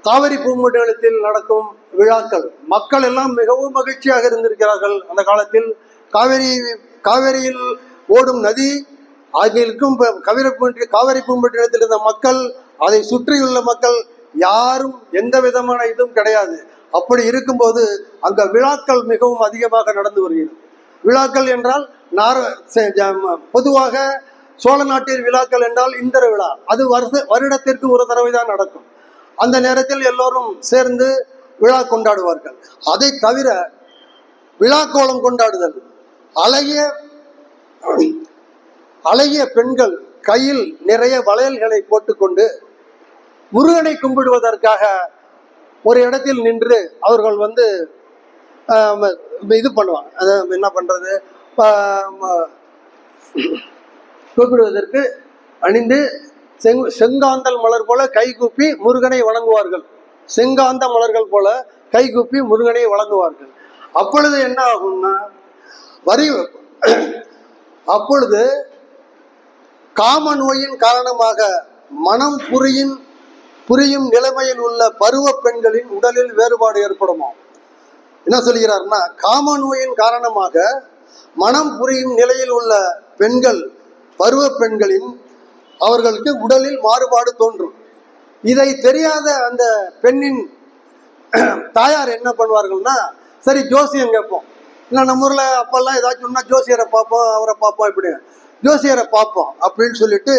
காவிரி பூமண்டலத்தில் நடக்கும் விழாக்கள். மக்கள் எல்லாம் மிகவும் மகிழ்ச்சியாக இருந்திருக்கிறார்கள் அந்த காலத்தில். காவிரியில் ஓடும் நதி, அங்கிருக்கும் காவிரி பூம்பட்டினத்தில் இருந்த மக்கள், அதை சுற்றியுள்ள மக்கள் யாரும் எந்த விதமான இதுவும் கிடையாது. அப்படி இருக்கும்போது அங்க விழாக்கள் மிகவும் அதிகமாக நடந்து வருகிறது. விழாக்கள் என்றால் பொதுவாக சோழ நாட்டின் விழாக்கள் என்றால் இந்திர விழா, அது வருடத்திற்கு ஒரு தடவை தான் நடக்கும். அந்த நேரத்தில் எல்லோரும் சேர்ந்து விழா கொண்டாடுவார்கள். அதை தவிர விழாக்கோலம் கொண்டாடுதல், அழகிய பெண்கள் கையில் நிறைய வளையல்களை போட்டுக்கொண்டு முருகனை கும்பிடுவதற்காக ஒரு இடத்தில் நின்று அவர்கள் இது பண்ணுவாங்க. அதை என்ன பண்றது, கூப்பிடுவதற்கு அணிந்து செங்காந்தல் மலர் போல கைகூப்பி முருகனை வணங்குவார்கள். செங்காந்த மலர்கள் போல கைகூப்பி முருகனை வணங்குவார்கள். அப்பொழுது என்ன ஆகும்னா, அப்பொழுது காம நோயின் காரணமாக மனம் புரியும் நிலைமையில் உள்ள பருவ பெண்களின் உடலில் வேறுபாடு ஏற்படுமா. என்ன சொல்கிறார்னா, காம நோயின் காரணமாக மனம் புரியும் நிலையில் உள்ள பெண்கள், பருவ பெண்களின் அவர்களுக்கு உடலில் மாறுபாடு தோன்றும். இதை தெரியாத அந்த பெண்ணின் தாயார் என்ன பண்ணுவார்கள்னா, சரி ஜோசியம் கேட்போம். இல்லை நம்ம ஊரில் அப்பெல்லாம் ஏதாச்சும்னா ஜோசியரை பார்ப்போம், அவரை பார்ப்போம், இப்படி ஜோசியரை பார்ப்போம் அப்படின்னு சொல்லிட்டு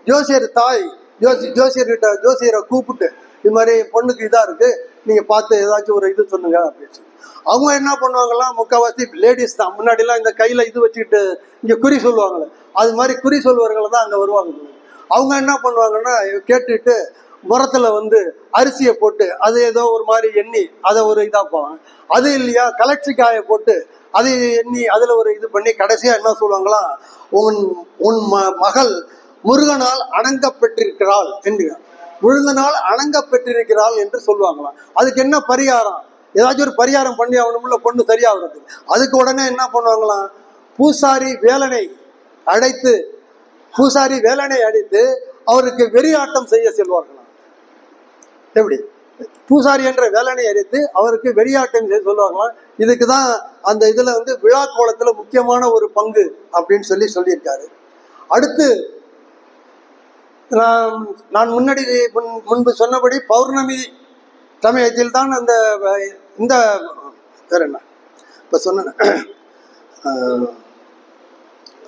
ஜோசியர் தாய் ஜோசியரை கூப்பிட்டு, இது மாதிரி பொண்ணுக்கு இதாக இருக்கு, நீங்கள் பார்த்து ஏதாச்சும் ஒரு இது சொன்னுங்க அப்படின்னு சொல்லி அவங்க என்ன பண்ணுவாங்கலாம், முக்கால்வாசி லேடிஸ் தான். முன்னாடிலாம் இந்த கையில் இது வச்சுக்கிட்டு இங்கே குறி சொல்லுவாங்களே, அது மாதிரி குறி சொல்லுவர்கள் தான் அங்கே வருவாங்க. அவங்க என்ன பண்ணுவாங்கன்னா, கேட்டுட்டு முரத்தில் அரிசியை போட்டு அது ஏதோ ஒரு மாதிரி எண்ணி அதை ஒரு இதாக போவாங்க. அது இல்லையா, கலர்ச்சிக்காயை போட்டு அதை எண்ணி அதில் ஒரு இது பண்ணி கடைசியாக என்ன சொல்லுவாங்களாம், உன் மகள் முருகனால் அணங்கப்பெற்றிருக்கிறாள் என்று, முருகனால் அணங்கப்பெற்றிருக்கிறாள் என்று சொல்லுவாங்களாம். அதுக்கு என்ன பரிகாரம், ஏதாச்சும் ஒரு பரிகாரம் பண்ணி அவனுக்குள்ள பொண்ணு சரியாகிறது. அதுக்கு உடனே என்ன பண்ணுவாங்களாம், பூசாரி வேலனை அடைத்து அவருக்கு வெறியாட்டம் செய்ய செல்வார்களாம். எப்படி பூசாரி என்ற வேலனை அடைத்து அவருக்கு வெறியாட்டம் செய்ய சொல்லுவாங்களாம். இதுக்கு தான் அந்த இதுல விழா கோலத்துல முக்கியமான ஒரு பங்கு அப்படின்னு சொல்லியிருக்காரு. அடுத்து நான் முன்பு சொன்னபடி பௌர்ணமி சமயத்தில் தான் இந்த வேற என்ன இப்ப சொன்ன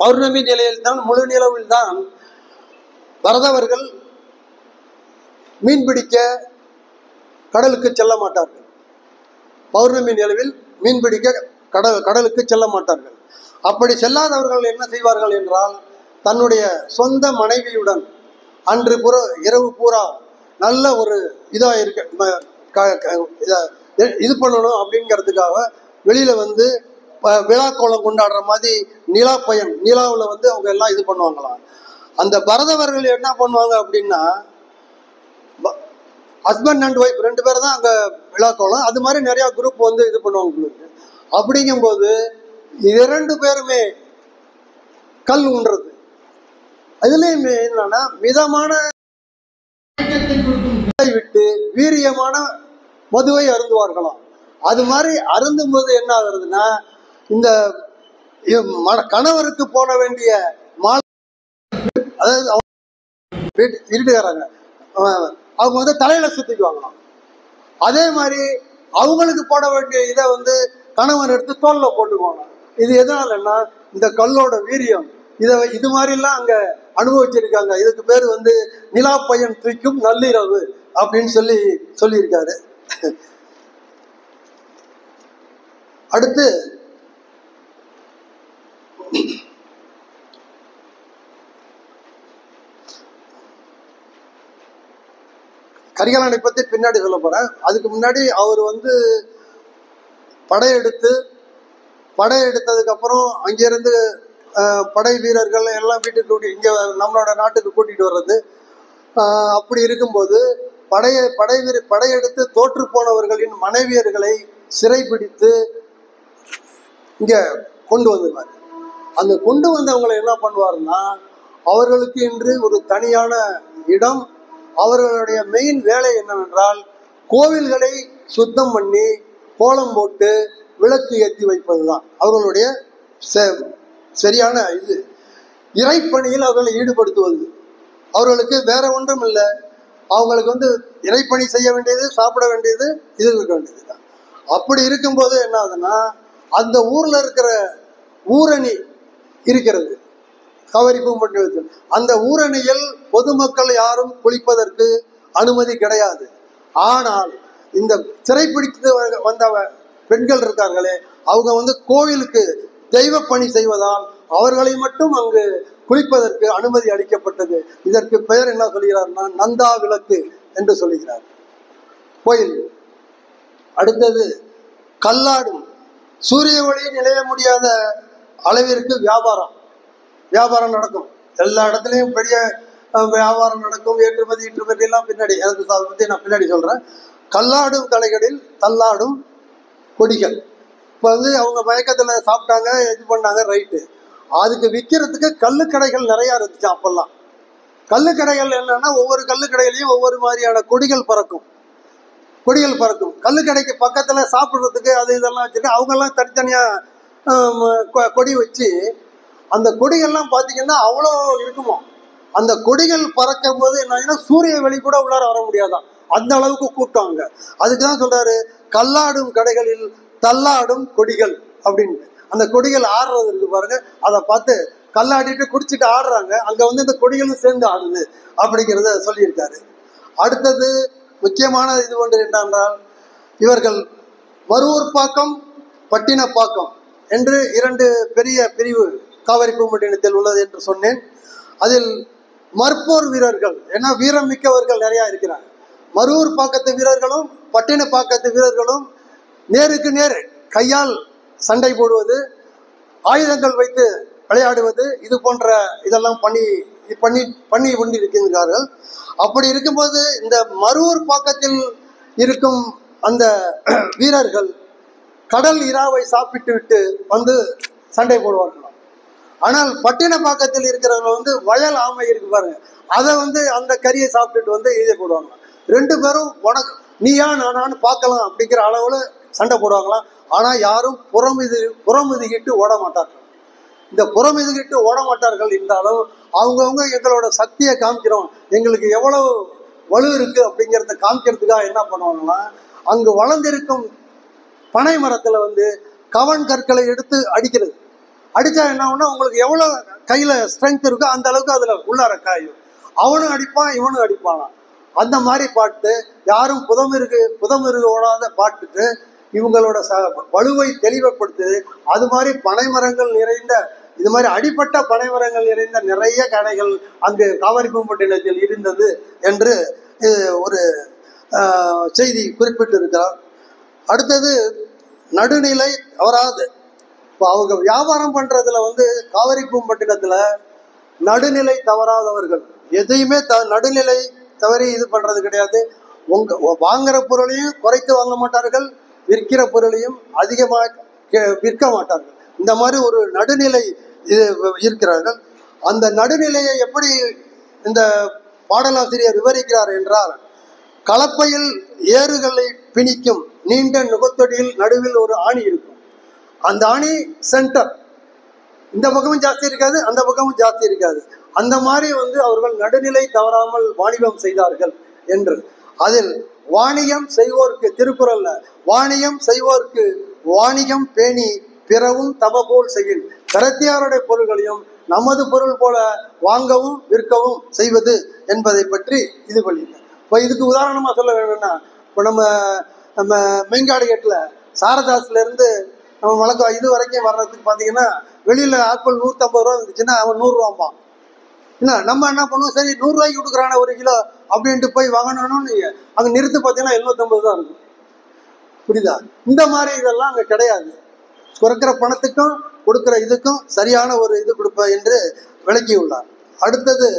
பௌர்ணமி நிலையில் தான், முழு நிலவில் தான் வரதவர்கள் மீன்பிடிக்க கடலுக்கு செல்ல மாட்டார்கள். பௌர்ணமி நிலவில் மீன்பிடிக்க கடலுக்கு செல்ல மாட்டார்கள். அப்படி செல்லாதவர்கள் என்ன செய்வார்கள் என்றால், தன்னுடைய சொந்த மனைவியுடன் அன்று இரவு பூரா நல்ல ஒரு இதாக இருக்க இது பண்ணணும் அப்படிங்கிறதுக்காக வெளியில வந்து விழாக்கோளம் கொண்டாடுற மாதிரி நிலா பயன், நிலாவில் வந்து அவங்க எல்லாம் இது பண்ணுவாங்களாம். அந்த பரதவர்கள் என்ன பண்ணுவாங்க அப்படின்னா, ஹஸ்பண்ட் அண்ட் ஒய்ஃப் 2 பேர் தான் அங்கே விழாக்கோளம். அது மாதிரி நிறையா குரூப் வந்து இது பண்ணுவாங்க. அப்படிங்கும்போது 2 பேருமே கல் ஊன்றது. அதுலேயுமே என்னன்னா மிதமான விட்டு வீரியமான மதுவை அருந்துவார்களாம். அது மாதிரி அருந்தும் போது என்ன ஆகுறதுன்னா, இந்த கணவருக்கு போட வேண்டிய மாலை, அதாவது வீட்டுக்காரங்க அவங்க வந்து தலையில சுத்திக்குவாங்களாம். அதே மாதிரி அவங்களுக்கு போட வேண்டிய இதை வந்து கணவன் எடுத்து தோல்ல போட்டுக்குவாங்க. இது எதனாலன்னா இந்த கல்லோட வீரியம். இது மாதிரிலாம் அங்க அனுபவிச்சிருக்காங்க. இதுக்கு பேர் வந்து நிலா பையன் தூக்கும் நள்ளிரவு அப்படின்னு சொல்லியிருக்காரு. அடுத்து கரிகாலனை பத்தி பின்னாடி சொல்ல போறேன். அதுக்கு முன்னாடி அவர் வந்து படையெடுத்ததுக்கு அப்புறம் அங்கிருந்து படை வீரர்கள் எல்லாம் வீட்டுக்கு இங்க நம்மளோட நாட்டுக்கு கூட்டிட்டு வர்றது. அப்படி இருக்கும்போது படையெடுத்து தோற்று போனவர்களின் மனைவியர்களை சிறைபிடித்து இங்க கொண்டு வந்துருவார். அந்த கொண்டு வந்தவங்களை என்ன பண்ணுவாருன்னா, அவர்களுக்கு என்று ஒரு தனியான இடம். அவர்களுடைய மெயின் வேலை என்னவென்றால் கோவில்களை சுத்தம் பண்ணி கோலம் போட்டு விளக்கு ஏற்றி வைப்பதுதான் அவர்களுடைய சரியான இது. இறைப்பணியில் அவர்களை ஈடுபடுத்துவது. அவர்களுக்கு வேற ஒன்றும் இல்லை. அவங்களுக்கு வந்து இறைப்பணி செய்ய வேண்டியது, சாப்பிட வேண்டியது, இது இருக்க வேண்டியது தான். அப்படி இருக்கும்போது என்ன ஆகுதுன்னா, அந்த ஊர்ல இருக்கிற ஊரணி இருக்கிறது, கவரி பூம்பட்டு, அந்த ஊரணியில் பொதுமக்கள் யாரும் குளிப்பதற்கு அனுமதி கிடையாது. ஆனால் இந்த சிறைப்பிடித்து வந்த பெண்கள் இருக்கார்களே, அவங்க வந்து கோவிலுக்கு தெய்வ பணி செய்வதால் அவர்களை மட்டும் அங்கு குளிப்பதற்கு அனுமதி அளிக்கப்பட்டது. இதற்கு பெயர் என்ன சொல்கிறார்னா நந்தா விளக்கு என்று சொல்லுகிறார் கோயில். அடுத்தது கல்லாடும். சூரிய ஒளி நிலைய முடியாத அளவிற்கு வியாபாரம் நடக்கும். எல்லா இடத்துலையும் பெரிய வியாபாரம் நடக்கும். ஏற்றுமதி எல்லாம் பின்னாடி அதை பற்றி நான் பின்னாடி சொல்றேன். கல்லாடும் கலைகளில் தள்ளாடும் கொடிகள். இப்போ வந்து அவங்க மயக்கத்தில் சாப்பிட்டாங்க, இது பண்ணாங்க, ரைட்டு. அதுக்கு விற்கிறதுக்கு கல்லுக்கடைகள் நிறையா இருந்துச்சு அப்பெல்லாம். கல்லுக்கடைகள் என்னன்னா, ஒவ்வொரு கல்லுக்கடையிலையும் ஒவ்வொரு மாதிரியான கொடிகள் பறக்கும். கல்லுக்கடைக்கு பக்கத்தில் சாப்பிட்றதுக்கு அது இதெல்லாம் வச்சுட்டு அவங்கெல்லாம் தனித்தனியாக கொடி வச்சு, அந்த கொடிகள்லாம் பார்த்தீங்கன்னா அவ்வளோ இருக்குமோ. அந்த கொடிகள் பறக்கும் போது என்ன, சூரிய வெளி கூட உள்ளார வர முடியாதான், அந்த அளவுக்கு கூட்டம் அங்க. அதுக்கு தான் சொல்றாரு கல்லாடும் கடைகளில் தள்ளாடும் கொடிகள் அப்படின்ட்டு. அந்த கொடிகள் ஆடுறது இருக்கு பாருங்க, அதை பார்த்து கல்லாடிட்டு குடிச்சிட்டு ஆடுறாங்க. அங்க வந்து இந்த கொடிகளும் சேர்ந்து ஆடுது அப்படிங்கிறத சொல்லியிருக்காரு. அடுத்தது முக்கியமான இது ஒன்று என்னென்றால், இவர்கள் மருவூர்பாக்கம், பட்டினப்பாக்கம் என்று 2 பெரிய பிரிவு காவிரி பூம்பட்டினத்தில் உள்ளது என்று சொன்னேன். அதில் மற்போர் வீரர்கள், ஏன்னா வீரம் மிக்கவர்கள் நிறையா இருக்கிறாங்க. மருவூர் பாக்கத்து வீரர்களும் பட்டினப்பாக்கத்து வீரர்களும் நேருக்கு நேர் கையால் சண்டை போடுவது, ஆயுதங்கள் வைத்து விளையாடுவது, இது போன்ற இதெல்லாம் பண்ணி கொண்டிருக்கிறார்கள். அப்படி இருக்கும்போது இந்த மருவூர் பாக்கத்தில் இருக்கும் அந்த வீரர்கள் கடல் இறாவை சாப்பிட்டு விட்டு வந்து சண்டை போடுவார்கள். ஆனால் பட்டினப்பாக்கத்தில் இருக்கிறவங்க வந்து வயல் ஆமை இருக்கு பாருங்க, அதை வந்து அந்த கறியை சாப்பிட்டுட்டு வந்து எழுதி போடுவாங்க. 2 பேரும் உனக்கு நீயா நானான்னு பார்க்கலாம் அப்படிங்கிற அளவுல சண்டை போடுவாங்களாம். ஆனா யாரும் புறமுதுகிட்டு ஓட மாட்டார்கள். இந்த புறமுதுகிட்டு ஓட மாட்டார்கள் என்றாலும் அவங்கவுங்க எங்களோட சக்தியை காமிக்கிறோம், எங்களுக்கு எவ்வளவு வலு இருக்கு அப்படிங்கிறத காமிக்கிறதுக்காக என்ன பண்ணுவாங்கன்னா, அங்கு வளர்ந்திருக்கும் பனை மரத்துல வந்து கவன் கற்களை எடுத்து அடிக்கிறது. அடிச்சா என்ன ஆகும்னா, உங்களுக்கு எவ்வளவு கையில ஸ்ட்ரென்த் இருக்கோ அந்த அளவுக்கு அதுல உள்ளார காயும். அவனும் அடிப்பான், இவனும் அடிப்பானா. அந்த மாதிரி பாட்டு யாரும் புதமிருகு ஓடாத பாட்டுக்கு இவங்களோட வலுவை தெளிவுபடுத்துது. அது மாதிரி பனைமரங்கள் நிறைந்த, இது மாதிரி அடிப்பட்ட பனைமரங்கள் நிறைந்த நிறைய கடைகள் அங்கு காவிரி பூம்பட்டினத்தில் இருந்தது என்று ஒரு செய்தி குறிப்பிட்டிருக்கிறார். அடுத்தது நடுநிலை தவறாது. இப்போ அவங்க வியாபாரம் பண்றதுல வந்து காவிரி பூம்பட்டினத்துல நடுநிலை தவறாதவர்கள், எதையுமே நடுநிலை தவறி இது பண்றது கிடையாது. வாங்குற பொருளையும் குறைத்து வாங்க மாட்டார்கள், விற்கிற பொருளையும் அதிகமாக விற்க மாட்டார்கள். இந்த மாதிரி ஒரு நடுநிலை இருக்கிறார்கள். அந்த நடுநிலையை எப்படி இந்த பாடலாசிரியர் விவரிக்கிறார் என்றால், கலப்பையில் ஏறுகளை பிணிக்கும் நீண்ட நுகத்தொடியில் நடுவில் ஒரு ஆணி இருக்கும். அந்த ஆணி சென்டர், இந்த பக்கமும் ஜாஸ்தி இருக்காது, அந்த பக்கமும் ஜாஸ்தி இருக்காது. அந்த மாதிரி வந்து அவர்கள் நடுநிலை தவறாமல் வாணிபம் செய்தார்கள் என்று. அதில் வாணிகம் செய்வோர்க்கு, திருக்குறள்ல வாணிகம் செய்வோர்க்கு வாணிகம் பேணி பிறவும் தம போல் செய்யும், கரத்தியாருடைய பொருள்களையும் நமது பொருள் போல வாங்கவும் விற்கவும் செய்வது என்பதை பற்றி இது பண்ணியிருக்காங்க. இப்போ இதுக்கு உதாரணமா சொல்ல வேணும்னா, இப்போ நம்ம மெயின்காடு கேட்டில் சாரதாஸ்ல இருந்து நம்ம வழக்கம் இது வரைக்கும் வர்றதுக்கு பார்த்தீங்கன்னா, வெளியில ஆப்பிள் 150 ரூபா இருந்துச்சுன்னா அவன் 100 ரூபாம்பான். என்ன நம்ம என்ன பண்ணுவோம், சரி 100 ரூபாய்க்கு கொடுக்குறான 1 கிலோ அப்படின்ட்டு போய் வாங்கணும்னு அங்கே நிறுத்து பார்த்தீங்கன்னா 750 தான் இருக்கும். புரியுதா? இந்த மாதிரி இதெல்லாம் அங்கே கிடையாது. குறைக்கிற பணத்துக்கும் கொடுக்குற இதுக்கும் சரியான ஒரு இது கொடுப்ப என்று விளக்கியுள்ளார். அடுத்தது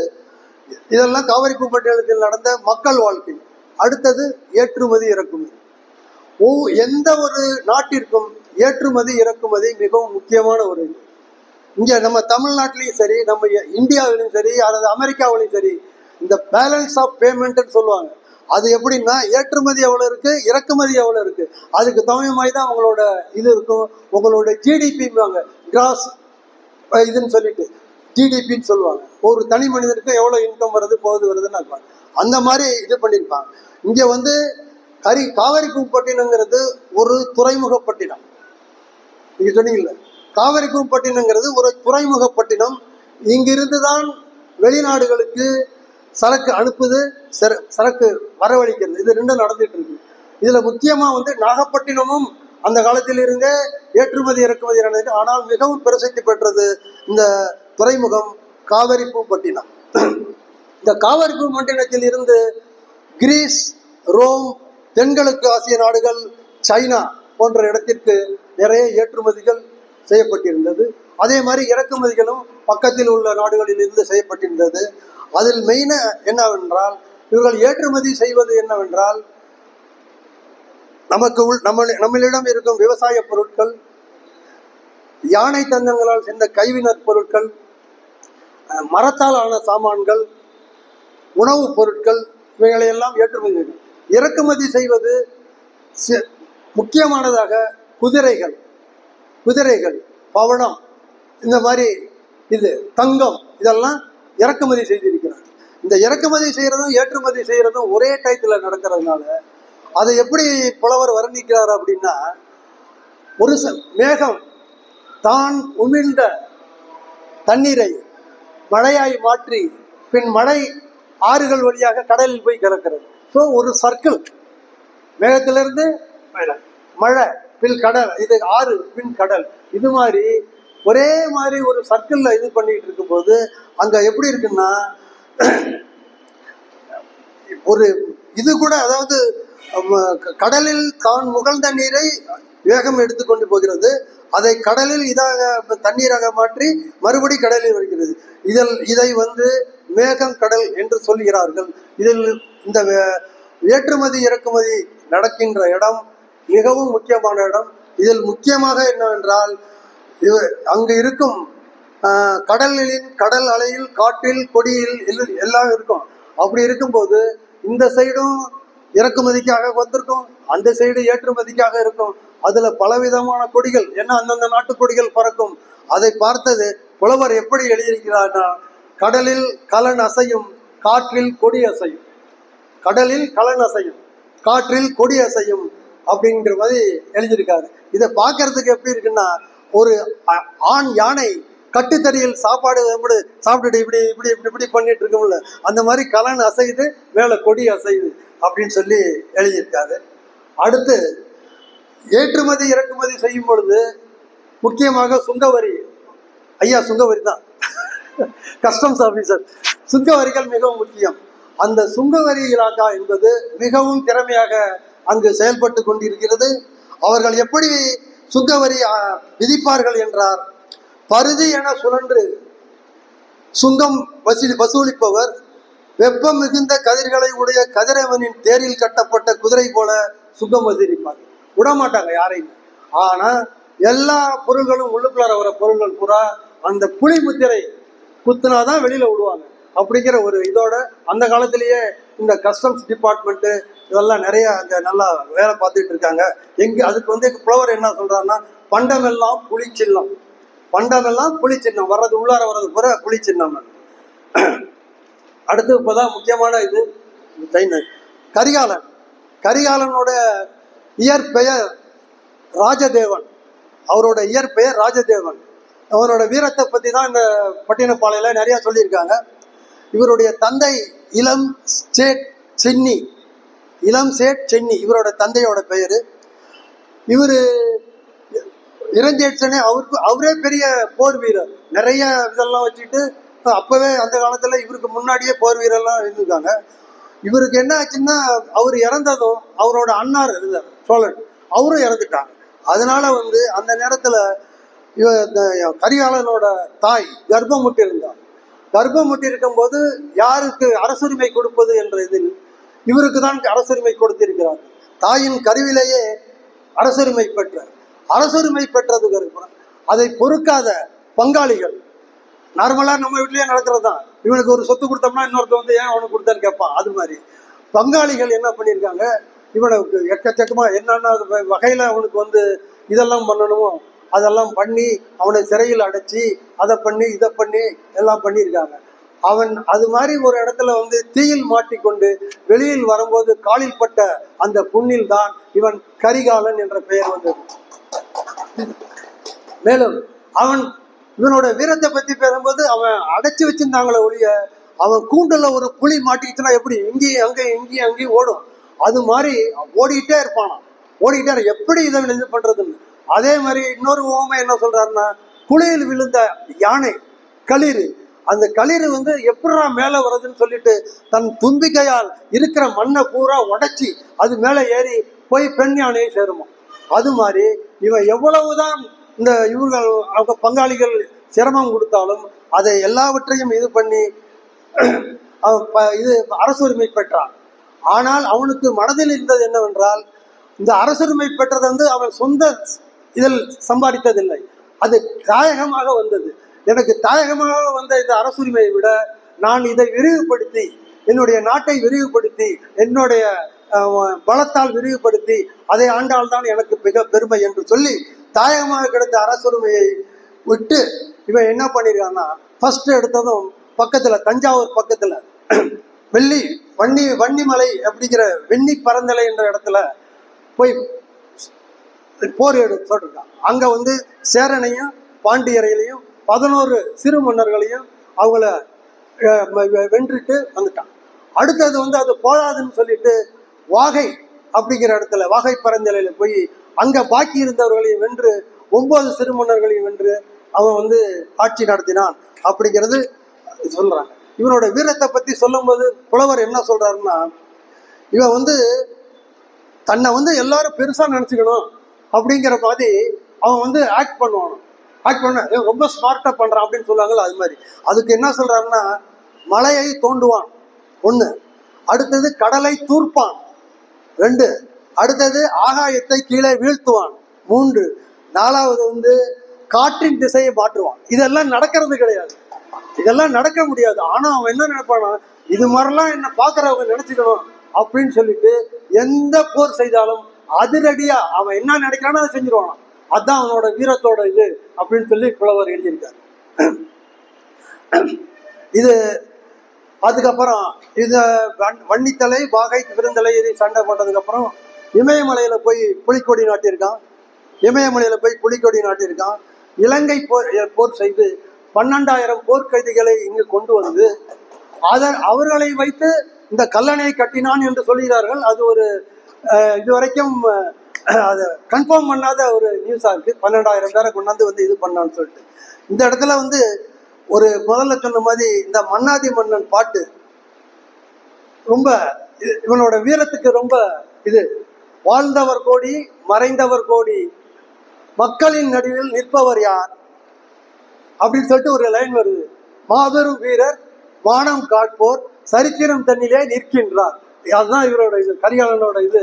இதெல்லாம் காவிரி பூம்பட்டினத்தில் நடந்த மக்கள் வாழ்க்கை. அடுத்தது ஏற்றுமதி இறக்குமதி. எந்த ஒரு நாட்டிற்கும் ஏற்றுமதி இறக்குமதி மிகவும் முக்கியமான ஒரு இது. இங்கே நம்ம தமிழ்நாட்டிலையும் சரி, நம்ம இந்தியாவிலையும் சரி, அல்லது அமெரிக்காவிலையும் சரி, இந்த பேலன்ஸ் ஆஃப் பேமெண்ட்னு சொல்லுவாங்க. அது எப்படின்னா, ஏற்றுமதி எவ்வளோ இருக்கு, இறக்குமதி எவ்வளோ இருக்கு, அதுக்கு தகுந்த மாதிரி தான் உங்களோட இது இருக்கும். உங்களோட ஜிடிபிவாங்க, கிராஸ் இதுன்னு சொல்லிட்டு ஜிடிபின்னு சொல்லுவாங்க. ஒரு தனி மனிதனுக்கு எவ்வளோ இன்கம் வருது வருதுன்னு இருப்பாங்க. அந்த மாதிரி இது பண்ணியிருப்பாங்க. இங்கே வந்து காவிரி பூம்பட்டினங்கிறது ஒரு துறைமுகப்பட்டினம். நீங்க சொன்னீங்கல்ல, காவிரி பூம்பட்டினங்கிறது ஒரு துறைமுகப்பட்டினம். இங்கிருந்து தான் வெளிநாடுகளுக்கு சரக்கு அனுப்புது, சரக்கு வரவழைக்கிறது. இது ரெண்டும் நடந்துட்டு இருக்கு. இதுல முக்கியமா வந்து நாகப்பட்டினமும் அந்த காலத்தில் இருந்தே ஏற்றுமதி இறக்குமதி நடந்தது. ஆனால் மிகவும் பிரசித்தி பெற்றது இந்த துறைமுகம் காவிரி பூம்பட்டினம். இந்த காவிரி பூம்பட்டினத்தில் இருந்து கிரீஸ், ரோம், தென்கிழக்கு ஆசிய நாடுகள், சைனா போன்ற இடத்திற்கு நிறைய ஏற்றுமதிகள் செய்யப்பட்டிருந்தது. அதே மாதிரி இறக்குமதிகளும் பக்கத்தில் உள்ள நாடுகளில் இருந்து செய்யப்பட்டிருந்தது. அதில் மெயின என்னவென்றால், இவர்கள் ஏற்றுமதி செய்வது என்னவென்றால், நம்மளிடம் இருக்கும் விவசாய பொருட்கள், யானை தந்தங்களால் சென்ற கைவினர் பொருட்கள், மரத்தால் ஆன சாமான்கள், உணவுப் பொருட்கள், இவைகளையெல்லாம் ஏற்றுமதி செய்யும். இறக்குமதி செய்வது முக்கியமானதாக குதிரைகள், பவளம், இந்த மாதிரி இது தங்கம், இதெல்லாம் இறக்குமதி செய்திருக்கிறார். இந்த இறக்குமதி செய்யறதும் ஏற்றுமதி செய்யறதும் ஒரே டயத்துல நடக்கிறதுனால அதை எப்படி புலவர் வர்ணிக்கிறார் அப்படின்னா, ஒரு மேகம் தான் உமிழ்ந்த தண்ணீரை மழையாய் மாற்றி பின் மழை ஆறுகள் வழியாக கடலில் போய் கலக்கிறது. ஸோ ஒரு சர்க்கிள், மேகத்திலிருந்து மழை பின் கடல், இது ஆறு பின் கடல், இது மாதிரி ஒரே மாதிரி ஒரு சர்க்கிள்ல இது பண்ணிட்டு இருக்கும் போது அங்க எப்படி இருக்குன்னா, ஒரு இது கூட, அதாவது கடலில் தான் முகழ்ந்த நீரை வேகம் எடுத்துக்கொண்டு போகிறது, அதை கடலில் இதாக தண்ணீராக மாற்றி மறுபடி கடலில் வருகிறது. இதை வந்து மேகம் கடல் என்று சொல்கிறார்கள். இதில் இந்த ஏற்றுமதி இறக்குமதி நடக்கின்ற இடம் மிகவும் முக்கியமான இடம். இதில் முக்கியமாக என்னவென்றால், அங்கு இருக்கும் கடல் அலையில், காற்றில், கொடியில் எல்லாம் இருக்கும். அப்படி இருக்கும்போது இந்த சைடும் இறக்குமதிக்காக வந்திருக்கும், அந்த சைடு ஏற்றுமதிக்காக இருக்கும். அதுல பலவிதமான கொடிகள், ஏன்னா அந்தந்த நாட்டு கொடிகள் பறக்கும். அதை பார்த்தது புலவர் எப்படி எழுதியிருக்கிறார்னா, கடலில் கலன் அசையும், காற்றில் கொடி அசையும், கடலில் கலன் அசையும், காற்றில் கொடி அசையும் அப்படிங்கிற மாதிரி எழுதியிருக்காரு. இதை பார்க்கறதுக்கு எப்படி இருக்குன்னா, ஒரு ஆண் யானை கட்டுத்தறியில் சாப்பிட்டுட்டு இப்படி இப்படி இப்படி இப்படி பண்ணிட்டு இருக்கும்ல, அந்த மாதிரி கலன் அசையுது, மேல கொடி அசையுது அப்படின்னு சொல்லி எழுதியிருக்காரு. அடுத்து ஏற்றுமதி இறக்குமதி செய்யும் பொழுது முக்கியமாக சுங்கவரி, ஐயா சுங்கவரி தான் கஸ்டம்ஸ் ஆபீசர், சுங்கவரிகள் மிகவும் முக்கியம். அந்த சுங்கவரி இலாக்கா என்பது மிகவும் திறமையாக அங்கு செயல்பட்டு கொண்டிருக்கிறது. அவர்கள் எப்படி சுங்கவரி விதிப்பார்கள் என்றார். பருதி என சுழன்று சுங்கம் வசூலிப்பவர் வெப்பம் மிகுந்த கதிர்களை உடைய கதிரவனின் தேரில் கட்டப்பட்ட குதிரை போல சுங்கம் வசூலிப்பார். விடமாட்டாங்க யாரையும். ஆனா எல்லா பொருள்களும் உள்ளுக்குள்ளார வர பொருள்கள் பூரா அந்த புலி முத்திரை குத்துனாதான் வெளியில விடுவாங்க அப்படிங்கிற ஒரு இதோட அந்த காலத்திலேயே இந்த கஸ்டம்ஸ் டிபார்ட்மெண்ட் இதெல்லாம் நிறைய அங்க நல்லா வேலை பார்த்துட்டு இருக்காங்க. எங்க அதுக்கு வந்து புலவர் என்ன சொல்றாருன்னா, பண்டமெல்லாம் புலி சின்னம், பண்டமெல்லாம் புலி சின்னம், வர்றது உள்ளார வர்றது பூரா புலி சின்னம். அடுத்து இப்பதான் முக்கியமான இது கரிகாலன். கரிகாலனோட இயற்பெயர் ராஜதேவன். அவரோட இயற்பெயர் ராஜதேவன். அவரோட வீரத்தை பத்தி தான் இந்த பட்டினப்பாளையில நிறைய சொல்லியிருக்காங்க. இவருடைய தந்தை இளம் சேட் சென்னி, இளம் சேட் சென்னி இவரோட தந்தையோட பெயரு. இவரு இளஞ்சேட்சனே அவரே பெரிய போர் வீரர். நிறைய இதெல்லாம் வச்சுட்டு அப்பவே அந்த காலத்துல இவருக்கு முன்னாடியே போர் வீரர்லாம் இருந்திருக்காங்க. இவருக்கு என்ன ஆச்சுன்னா, அவர் இறந்ததும் அவரோட அண்ணார் இருந்தார் சோழன், அவரும் இறந்துட்டாங்க. அதனால வந்து அந்த நேரத்துல கரிகாலனோட தாய் கர்ப்பமுட்டி இருந்தார். கர்ப்பமுட்டி இருக்கும்போது யாருக்கு அரசுரிமை கொடுப்பது என்ற இதில் இவருக்கு தான் அரசுரிமை கொடுத்திருக்கிறார். தாயின் கருவிலேயே அரசுரிமை பெற்றார். அரசுரிமை பெற்றதுக்கு அதை பொறுக்காத பங்காளிகள், நார்மலா நம்ம வீட்லயே நடக்கிறது தான், இவனுக்கு ஒரு சொத்து கொடுத்தோம்னா இன்னொருத்த வந்து ஏன் அவனுக்கு கொடுத்தான்னு கேட்பான். அது மாதிரி பங்காளிகள் என்ன பண்ணியிருக்காங்க, இவனுக்கு எக்கச்சக்கமா என்னென்ன வகையில அவனுக்கு வந்து இதெல்லாம் பண்ணணுமோ அதெல்லாம் பண்ணி அவனை சிறையில் அடைச்சி அதை பண்ணி இதை பண்ணி எல்லாம் பண்ணியிருக்காங்க. அவன் அது மாதிரி ஒரு இடத்துல வந்து தீயில் மாட்டிக்கொண்டு வெளியில் வரும்போது காலில் பட்ட அந்த புண்ணில் தான் இவன் கரிகாலன் என்ற பெயர் வந்தது. மேலும் அவன் இவனோட வீரத்தை பத்தி பேசும்போது அவன் அடைச்சி வச்சிருந்தாங்களே ஒழிய, அவன் கூண்டுல ஒரு புலி மாட்டிக்கிச்சுன்னா எப்படி இங்கேயும் அங்கேயும் இங்கேயும் அங்கேயும் ஓடும், அது மாதிரி ஓடிக்கிட்டே இருப்பானா. ஓடிக்கிட்டே எப்படி இதை இது பண்றதுன்னு. அதே மாதிரி இன்னொரு ஓமை என்ன சொல்றாருன்னா, குழியில் விழுந்த யானை களிறு, அந்த களிறு வந்து எப்படா மேல வருதுன்னு சொல்லிட்டு தன் தும்பிக்கையால் இருக்கிற மண்ணை பூரா உடைச்சி அது மேல ஏறி போய் பெண் யானையை சேருமா. அது மாதிரி இவன் எவ்வளவுதான் இந்த இவர்கள் அவங்க பங்காளிகள் சிரமம் கொடுத்தாலும் அதை எல்லாவற்றையும் இது பண்ணி இது அரசுரிமை பெற்றான். ஆனால் அவனுக்கு மனதில் இருந்தது என்னவென்றால், இந்த அரசுரிமை பெற்றது வந்து அவன் சொந்த இதில் சம்பாதித்ததில்லை, அது தாயகமாக வந்தது. எனக்கு தாயகமாக வந்த இந்த அரசுரிமையை விட நான் இதை விரிவுபடுத்தி, என்னுடைய நாட்டை விரிவுபடுத்தி, என்னுடைய பலத்தால் விரிவுபடுத்தி அதை ஆண்டால்தான் எனக்கு மிக பெருமை என்று சொல்லி தாயகமாக கிடைத்த அரசுரிமையை விட்டு இவன் என்ன பண்ணிருக்கான்னா, ஃபர்ஸ்ட் எடுத்ததும் பக்கத்துல தஞ்சாவூர் பக்கத்துல வன்னிமலை அப்படிங்கிற வெண்ணி பரந்தலை என்ற இடத்துல போய் போர் எடுத்துருக்கான். அங்க வந்து சேரனையும் பாண்டியரையிலையும் 11 சிறு மன்னர்களையும் அவங்கள வென்றுட்டு வந்துட்டான். அடுத்தது வந்து அது போதாதுன்னு சொல்லிட்டு வாகை அப்படிங்கிற இடத்துல வாகை பரந்தலையில போய் அங்க பாக்கி இருந்தவர்களையும் வென்று 9 சிறு மன்னர்களையும் வென்று அவன் வந்து ஆட்சி நடத்தினான் அப்படிங்கிறது சொல்றாங்க. இவனோட வீரத்தை பத்தி சொல்லும் போது புலவர் என்ன சொல்றாருன்னா, இவன் வந்து தன்னை வந்து எல்லாரும் பெருசா நினைச்சுக்கணும் அப்படிங்கிற மாதிரி அவன் வந்து ஆக்ட் பண்ணுவான். ஆக்ட் பண்ண ரொம்ப ஸ்மார்ட்டா பண்றான் அப்படின்னு சொல்லுவாங்கல்ல, அது மாதிரி. அதுக்கு என்ன சொல்றாருன்னா, மலையை தோண்டுவான் 1, அடுத்தது கடலை தூர்ப்பான் 2, அடுத்தது ஆகாயத்தை கீழே வீழ்த்துவான் 3, 4வது வந்து காற்றின் திசையை மாற்றுவான். இதெல்லாம் நடக்கிறது கிடையாது, இதெல்லாம் நடக்க முடியாது. ஆனா அவன் என்ன நினைப்பானா, இது மாதிரிலாம் என்ன பாக்குறவங்க நினைச்சுக்கணும் அப்படின்னு சொல்லிட்டு எந்த போர் செய்தாலும் அதிரடியா அவன் என்ன நினைக்கிறானோ அதை செஞ்சிருவான். அதுதான் அவனோட வீரத்தோட இது அப்படின்னு சொல்லி புலவர் எழுதியிருக்காரு. இது அதுக்கப்புறம் இது வன்னித்தலை வாகை விருந்தலை சண்டை போட்டதுக்கு அப்புறம் இமயமலையில போய் புலிக்கொடி நாட்டியிருக்கான். இமயமலையில போய் புலிக்கொடி நாட்டியிருக்கான். இலங்கை போர் செய்து 12,000 போர்க்கைதிகளை இங்கு கொண்டு வந்து அவர்களை வைத்து இந்த கல்லணையை கட்டினான் என்று சொல்கிறார்கள். அது ஒரு இதுவரைக்கும் அதை கன்ஃபார்ம் பண்ணாத ஒரு நியூஸா இருக்கு. 12,000 பேரை கொண்டாந்து வந்து இது பண்ணான்னு சொல்லிட்டு. இந்த இடத்துல வந்து ஒரு முதல்ல சொன்ன மாதிரி இந்த மன்னாதி மன்னன் பாட்டு ரொம்ப இவனோட வீரத்துக்கு ரொம்ப இது வாழ்ந்தவர் கோடி மறைந்தவர் கோடி, மக்களின் நடுவில் நிற்பவர் யார் அப்படின்னு சொல்லிட்டு ஒரு லைன் வருது. மாபெரும் வீரர் வானம் காட்போர் சரித்திரம் தண்ணிலே நிற்கின்றார். அதுதான் இவரோட இது, கரிகாலனோட இது.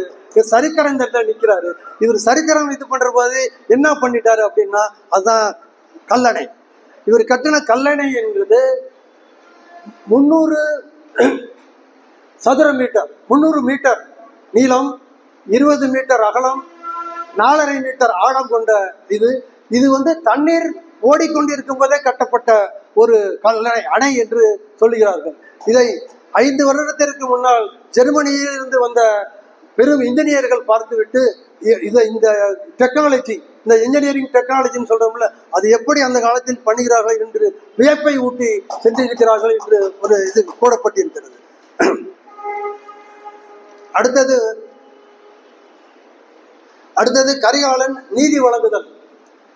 சரித்திரம் தண்ணில நிற்கிறாரு. இவர் சரித்திரம் இது பண்ற போது என்ன பண்ணிட்டாரு அப்படின்னா, அதுதான் கல்லணை. இவர் கட்டின கல்லணை என்பது 300 சதுர மீட்டர், 300 மீட்டர் நீளம், 20 மீட்டர் அகலம், 4.5 மீட்டர் ஆழம் கொண்ட இது வந்து தண்ணீர் ஓடிக்கொண்டிருக்கும் போதே கட்டப்பட்ட ஒரு கல்லணை அணை என்று சொல்லுகிறார்கள். இதை 5 வருடத்திற்கு முன்னால் ஜெர்மனியில் இருந்து வந்த பெரும் இன்ஜினியர்கள் பார்த்துவிட்டு இந்த டெக்னாலஜி, இந்த இன்ஜினியரிங் டெக்னாலஜின்னு சொல்றோம்ல, அது எப்படி அந்த காலத்தில் பண்ணுகிறார்கள் என்று வியப்பை ஊட்டி சென்றிருக்கிறார்கள் என்று ஒரு இது போடப்பட்டிருக்கிறது. அடுத்தது கரிகாலன் நீதி வழங்குதல்.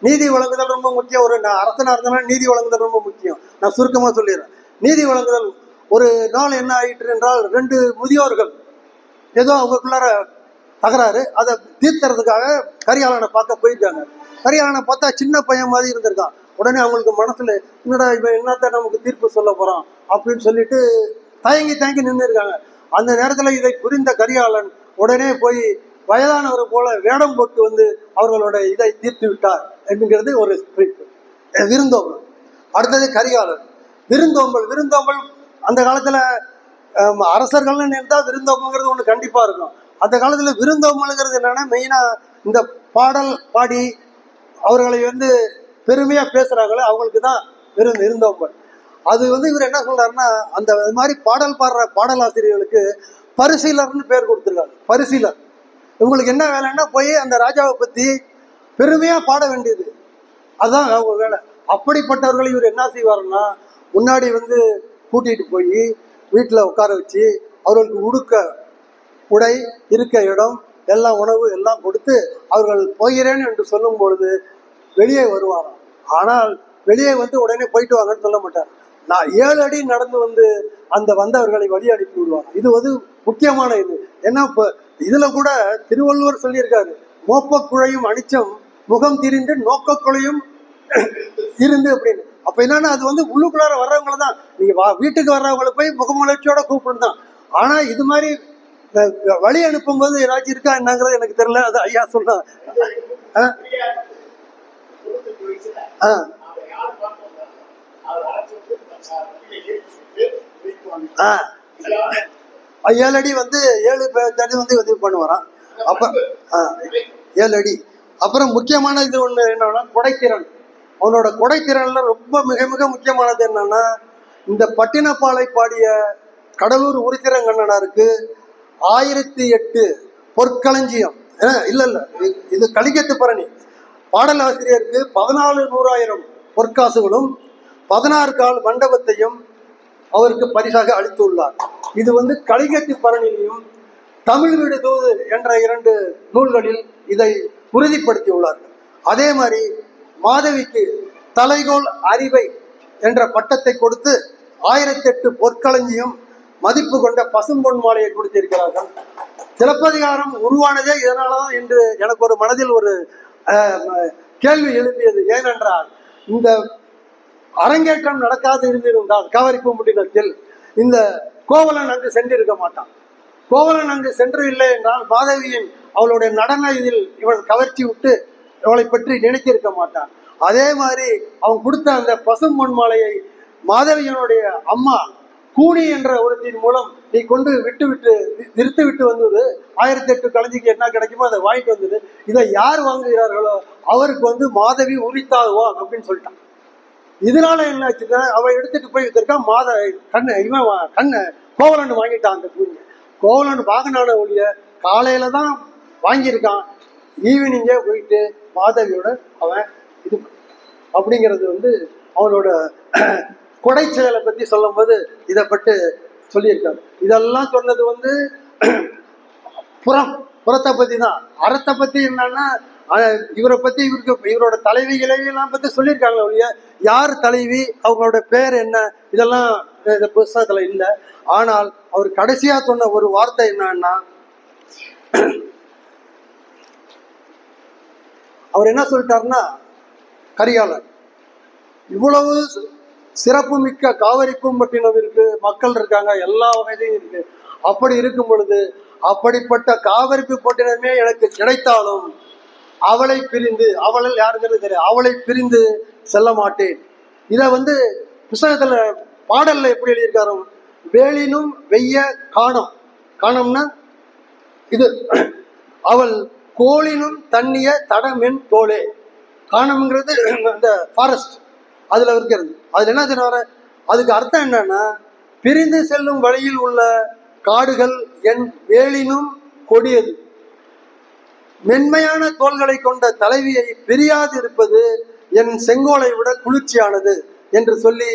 நீதி வழங்குதல் ரொம்ப முக்கியம். ஒரு அரசனா இருந்தாலும் நீதி வழங்குதல் ரொம்ப முக்கியம். நான் சுருக்கமா சொல்லிடுறேன். நீதி வழங்குதல் ஒரு நாள் என்ன ஆயிற்று என்றால், 2 முதியோர்கள் ஏதோ அவங்களுக்குள்ளார தகராறு, அதை தீர்த்துறதுக்காக கரிகாலனை பார்க்க போயிருக்காங்க. கரிகாலனை பார்த்தா சின்ன பையன் மாதிரி இருந்திருக்கான். உடனே அவங்களுக்கு மனசுல என்னடா இவன் என்னத்த நமக்கு தீர்ப்பு சொல்ல போறான் அப்படின்னு சொல்லிட்டு தயங்கி நின்று இருக்காங்க. அந்த நேரத்துல இதை புரிந்த கரிகாலன் உடனே போய் வயதானவர் போல வேடம் போட்டு வந்து அவர்களோட இதை தீர்த்து விட்டார் என்கிறது ஒரு விருந்தோம்பல். அடுத்தது கரிகாலன் விருந்தோம்பல் அந்த காலத்துல அரசர்கள்னு இருந்தா விருந்தோம்பல்ங்கிறது ஒண்ணு கண்டிப்பா இருக்கும். அந்த காலத்துல விருந்தோம்பல்ங்கிறது என்னன்னா, மெயினா இந்த பாடல் பாடி அவர்களை வந்து பெருமையா பேசுறாங்களே அவங்களுக்கு தான் விருந்தோம்பல். அது வந்து இவர் என்ன சொல்றாருன்னா, அந்த மாதிரி பாடல் பாடுற பாடலாசிரியர்களுக்கு பரிசீலர்னு பேர் கொடுத்துருக்காங்க. பரிசீலர் இவங்களுக்கு என்ன வேலைன்னா, போய் அந்த ராஜாவை பத்தி பெருமையா பாட வேண்டியது, அதுதான் அவங்க வேலை. அப்படிப்பட்டவர்களை இவர் என்ன செய்வாருன்னா, முன்னாடி வந்து கூட்டிட்டு போய் வீட்டில் உட்கார வச்சு அவர்களுக்கு உடுக்க உடை, இருக்க இடம், எல்லாம் உணவு எல்லாம் கொடுத்து அவர்கள் போகிறேன் என்று சொல்லும் பொழுது வெளியே வருவாராம். ஆனால் வெளியே வந்து உடனே போயிட்டு வாங்கன்னு சொல்ல மாட்டார். நான் 7 அடி நடந்து வந்து அந்த வந்தவர்களை வழி அனுப்பி விடுவார். இது வந்து முக்கியமான இது. ஏன்னா இப்போ இதுல கூட திருவள்ளுவர் சொல்லியிருக்காரு, மோப்ப குழையும் அனிச்சம் முகம் திரிந்து நோக்க குழையும் இருந்து அப்படின்னு. அப்ப என்னன்னா, அது வந்து உள்ளுக்குள்ளார வர்றவங்களை தான், நீங்க வீட்டுக்கு வர்றவங்களை போய் முகமுளைச்சியோட கூப்பிடணும் தான். ஆனா இது மாதிரி வழி அனுப்பும் போது ஏதாச்சும் இருக்கா என்னங்கிறது எனக்கு தெரியல. அது ஐயா சொல்ல. ஏழு அடி வந்து 7 அடி வந்து இது பண்ணுவாராம். அப்ப 7 அடி. அப்புறம் முக்கியமான இது ஒண்ணு என்னன்னா, கொடைத்திறன். அவனோட கொடைத்திறன்ல ரொம்ப மிக மிக முக்கியமானது என்னன்னா, இந்த பட்டினப்பாலை பாடிய கடலூர் உருத்திரங்கண்ணனாருக்கு 1008 பொற்களஞ்சியம், இல்ல இது கலிங்கத்து பரணி. பாடலாசிரியருக்கு 14,100,000 பொற்காசுகளும் 16 கால் மண்டபத்தையும் அவருக்கு பரிசாக அளித்துள்ளார். இது வந்து கலிங்கத்து பரணியிலும் தமிழ் வீடு தூது என்ற 2 நூல்களில் இதை உறுதிப்படுத்தியுள்ளார்கள். அதே மாதிரி மாதவிக்கு தலைகோல் அறிவை என்ற பட்டத்தை கொடுத்து 1008 பொற்களஞ்சியும் மதிப்பு கொண்ட பசும்பொன் மாலையை கொடுத்திருக்கிறார்கள். சிலப்பதிகாரம் உருவானதே இதனாலதான் என்று எனக்கு ஒரு மனதில் ஒரு கேள்வி எழுப்பியது. ஏனென்றால், இந்த அரங்கேற்றம் நடக்காது இருந்திருந்தால் காவிரிப்பூம்பட்டினத்தில் இந்த கோவலன் அங்கு சென்றிருக்க மாட்டான். கோவலன் அங்கு சென்று இல்லை என்றால் மாதவியின் அவளுடைய நடன இதில் இவன் கவர்ச்சி விட்டு அவளை பற்றி நினைத்திருக்க மாட்டான். அதே மாதிரி அவன் கொடுத்த அந்த பசும்பொன் மாலையை மாதவியனுடைய அம்மா கூனி என்ற ஒருத்தின் மூலம் நீ கொண்டு விட்டு விட்டு வந்தது 1008 களஞ்சிக்கு என்ன கிடைக்குமோ அதை வாங்கிட்டு வந்தது. இதை யார் வாங்குகிறார்களோ அவருக்கு வந்து மாதவி உரித்தாகுவான் அப்படின்னு சொல்லிட்டான். இதனால என்ன ஆச்சுன்னா, அவ எடுத்துட்டு போய் வித்திருக்கான். கண்ணு கோவலன் வாங்கிட்டான். அந்த கூனிய கோவலன் வாங்கினான ஒழிய காலையில தான் வாங்கியிருக்கான். ஈவினிங்கே போயிட்டு மாதவியோட அவன் இது அப்படிங்கிறது வந்து அவனோட கொடை செயலை பத்தி சொல்லும் போது இதை பற்றி சொல்லியிருக்காரு. இதெல்லாம் சொன்னது வந்து புறத்தை பத்தி தான். அறத்தை பத்தி என்னன்னா, இவரை பத்தி இவரோட தலைவி இளைவியெல்லாம் பத்தி சொல்லியிருக்காங்க ஒழிய யார் தலைவி, அவங்களோட பேர் என்ன, இதெல்லாம் இந்த புஸ்தகத்துல இல்லை. ஆனால் அவர் கடைசியா சொன்ன ஒரு வார்த்தை என்னன்னா, அவர் என்ன சொல்லிட்டாருன்னா, கரிகாலன் இவ்வளவு சிறப்பு மிக்க காவிரி பூம்பட்டினம் இருக்கு, மக்கள் இருக்காங்க, எல்லா வகையிலையும் இருக்கு. அப்படி இருக்கும் பொழுது அப்படிப்பட்ட காவிரி பூம்பட்டினமே எனக்கு கிடைத்தாலும் அவளை பிரிந்து, அவள் யாருங்கிறது தெரியும், அவளை பிரிந்து செல்ல மாட்டேன். இதை புத்தகத்துல பாடல்ல எப்படி எழுதியிருக்காரு, வேலினும் வெய்ய காணம், காணம்னா இது அவள் கோளினும் தண்ணிய தடமென் தோளே. காணம்ங்கிறது இந்த ஃபாரஸ்ட் அதுல இருக்கிறது. அதுல என்ன சொன்னார, அதுக்கு அர்த்தம் என்னன்னா, பிரிந்து செல்லும் வழியில் உள்ள காடுகள் என் வேலினும் கொடியது, மென்மையான தோள்களை கொண்ட தலைவியை பிரியாது இருப்பது என் செங்கோலை விட குளிர்ச்சியானது என்று சொல்லி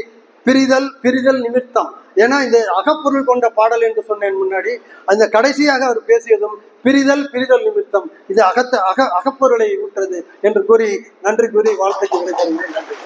பிரிதல் பிரிதல் நிமித்தம். ஏன்னா இந்த அகப்பொருள் கொண்ட பாடல் என்று சொன்னேன் முன்னாடி, அந்த கடைசியாக அவர் பேசியதும் பிரிதல் பிரிதல் நிமித்தம், இது அகப்பொருளை ஊற்றது என்று கூறி நன்றி கூறி வாழ்க்கைக்கு விடைபெறுகிறேன். நன்றி.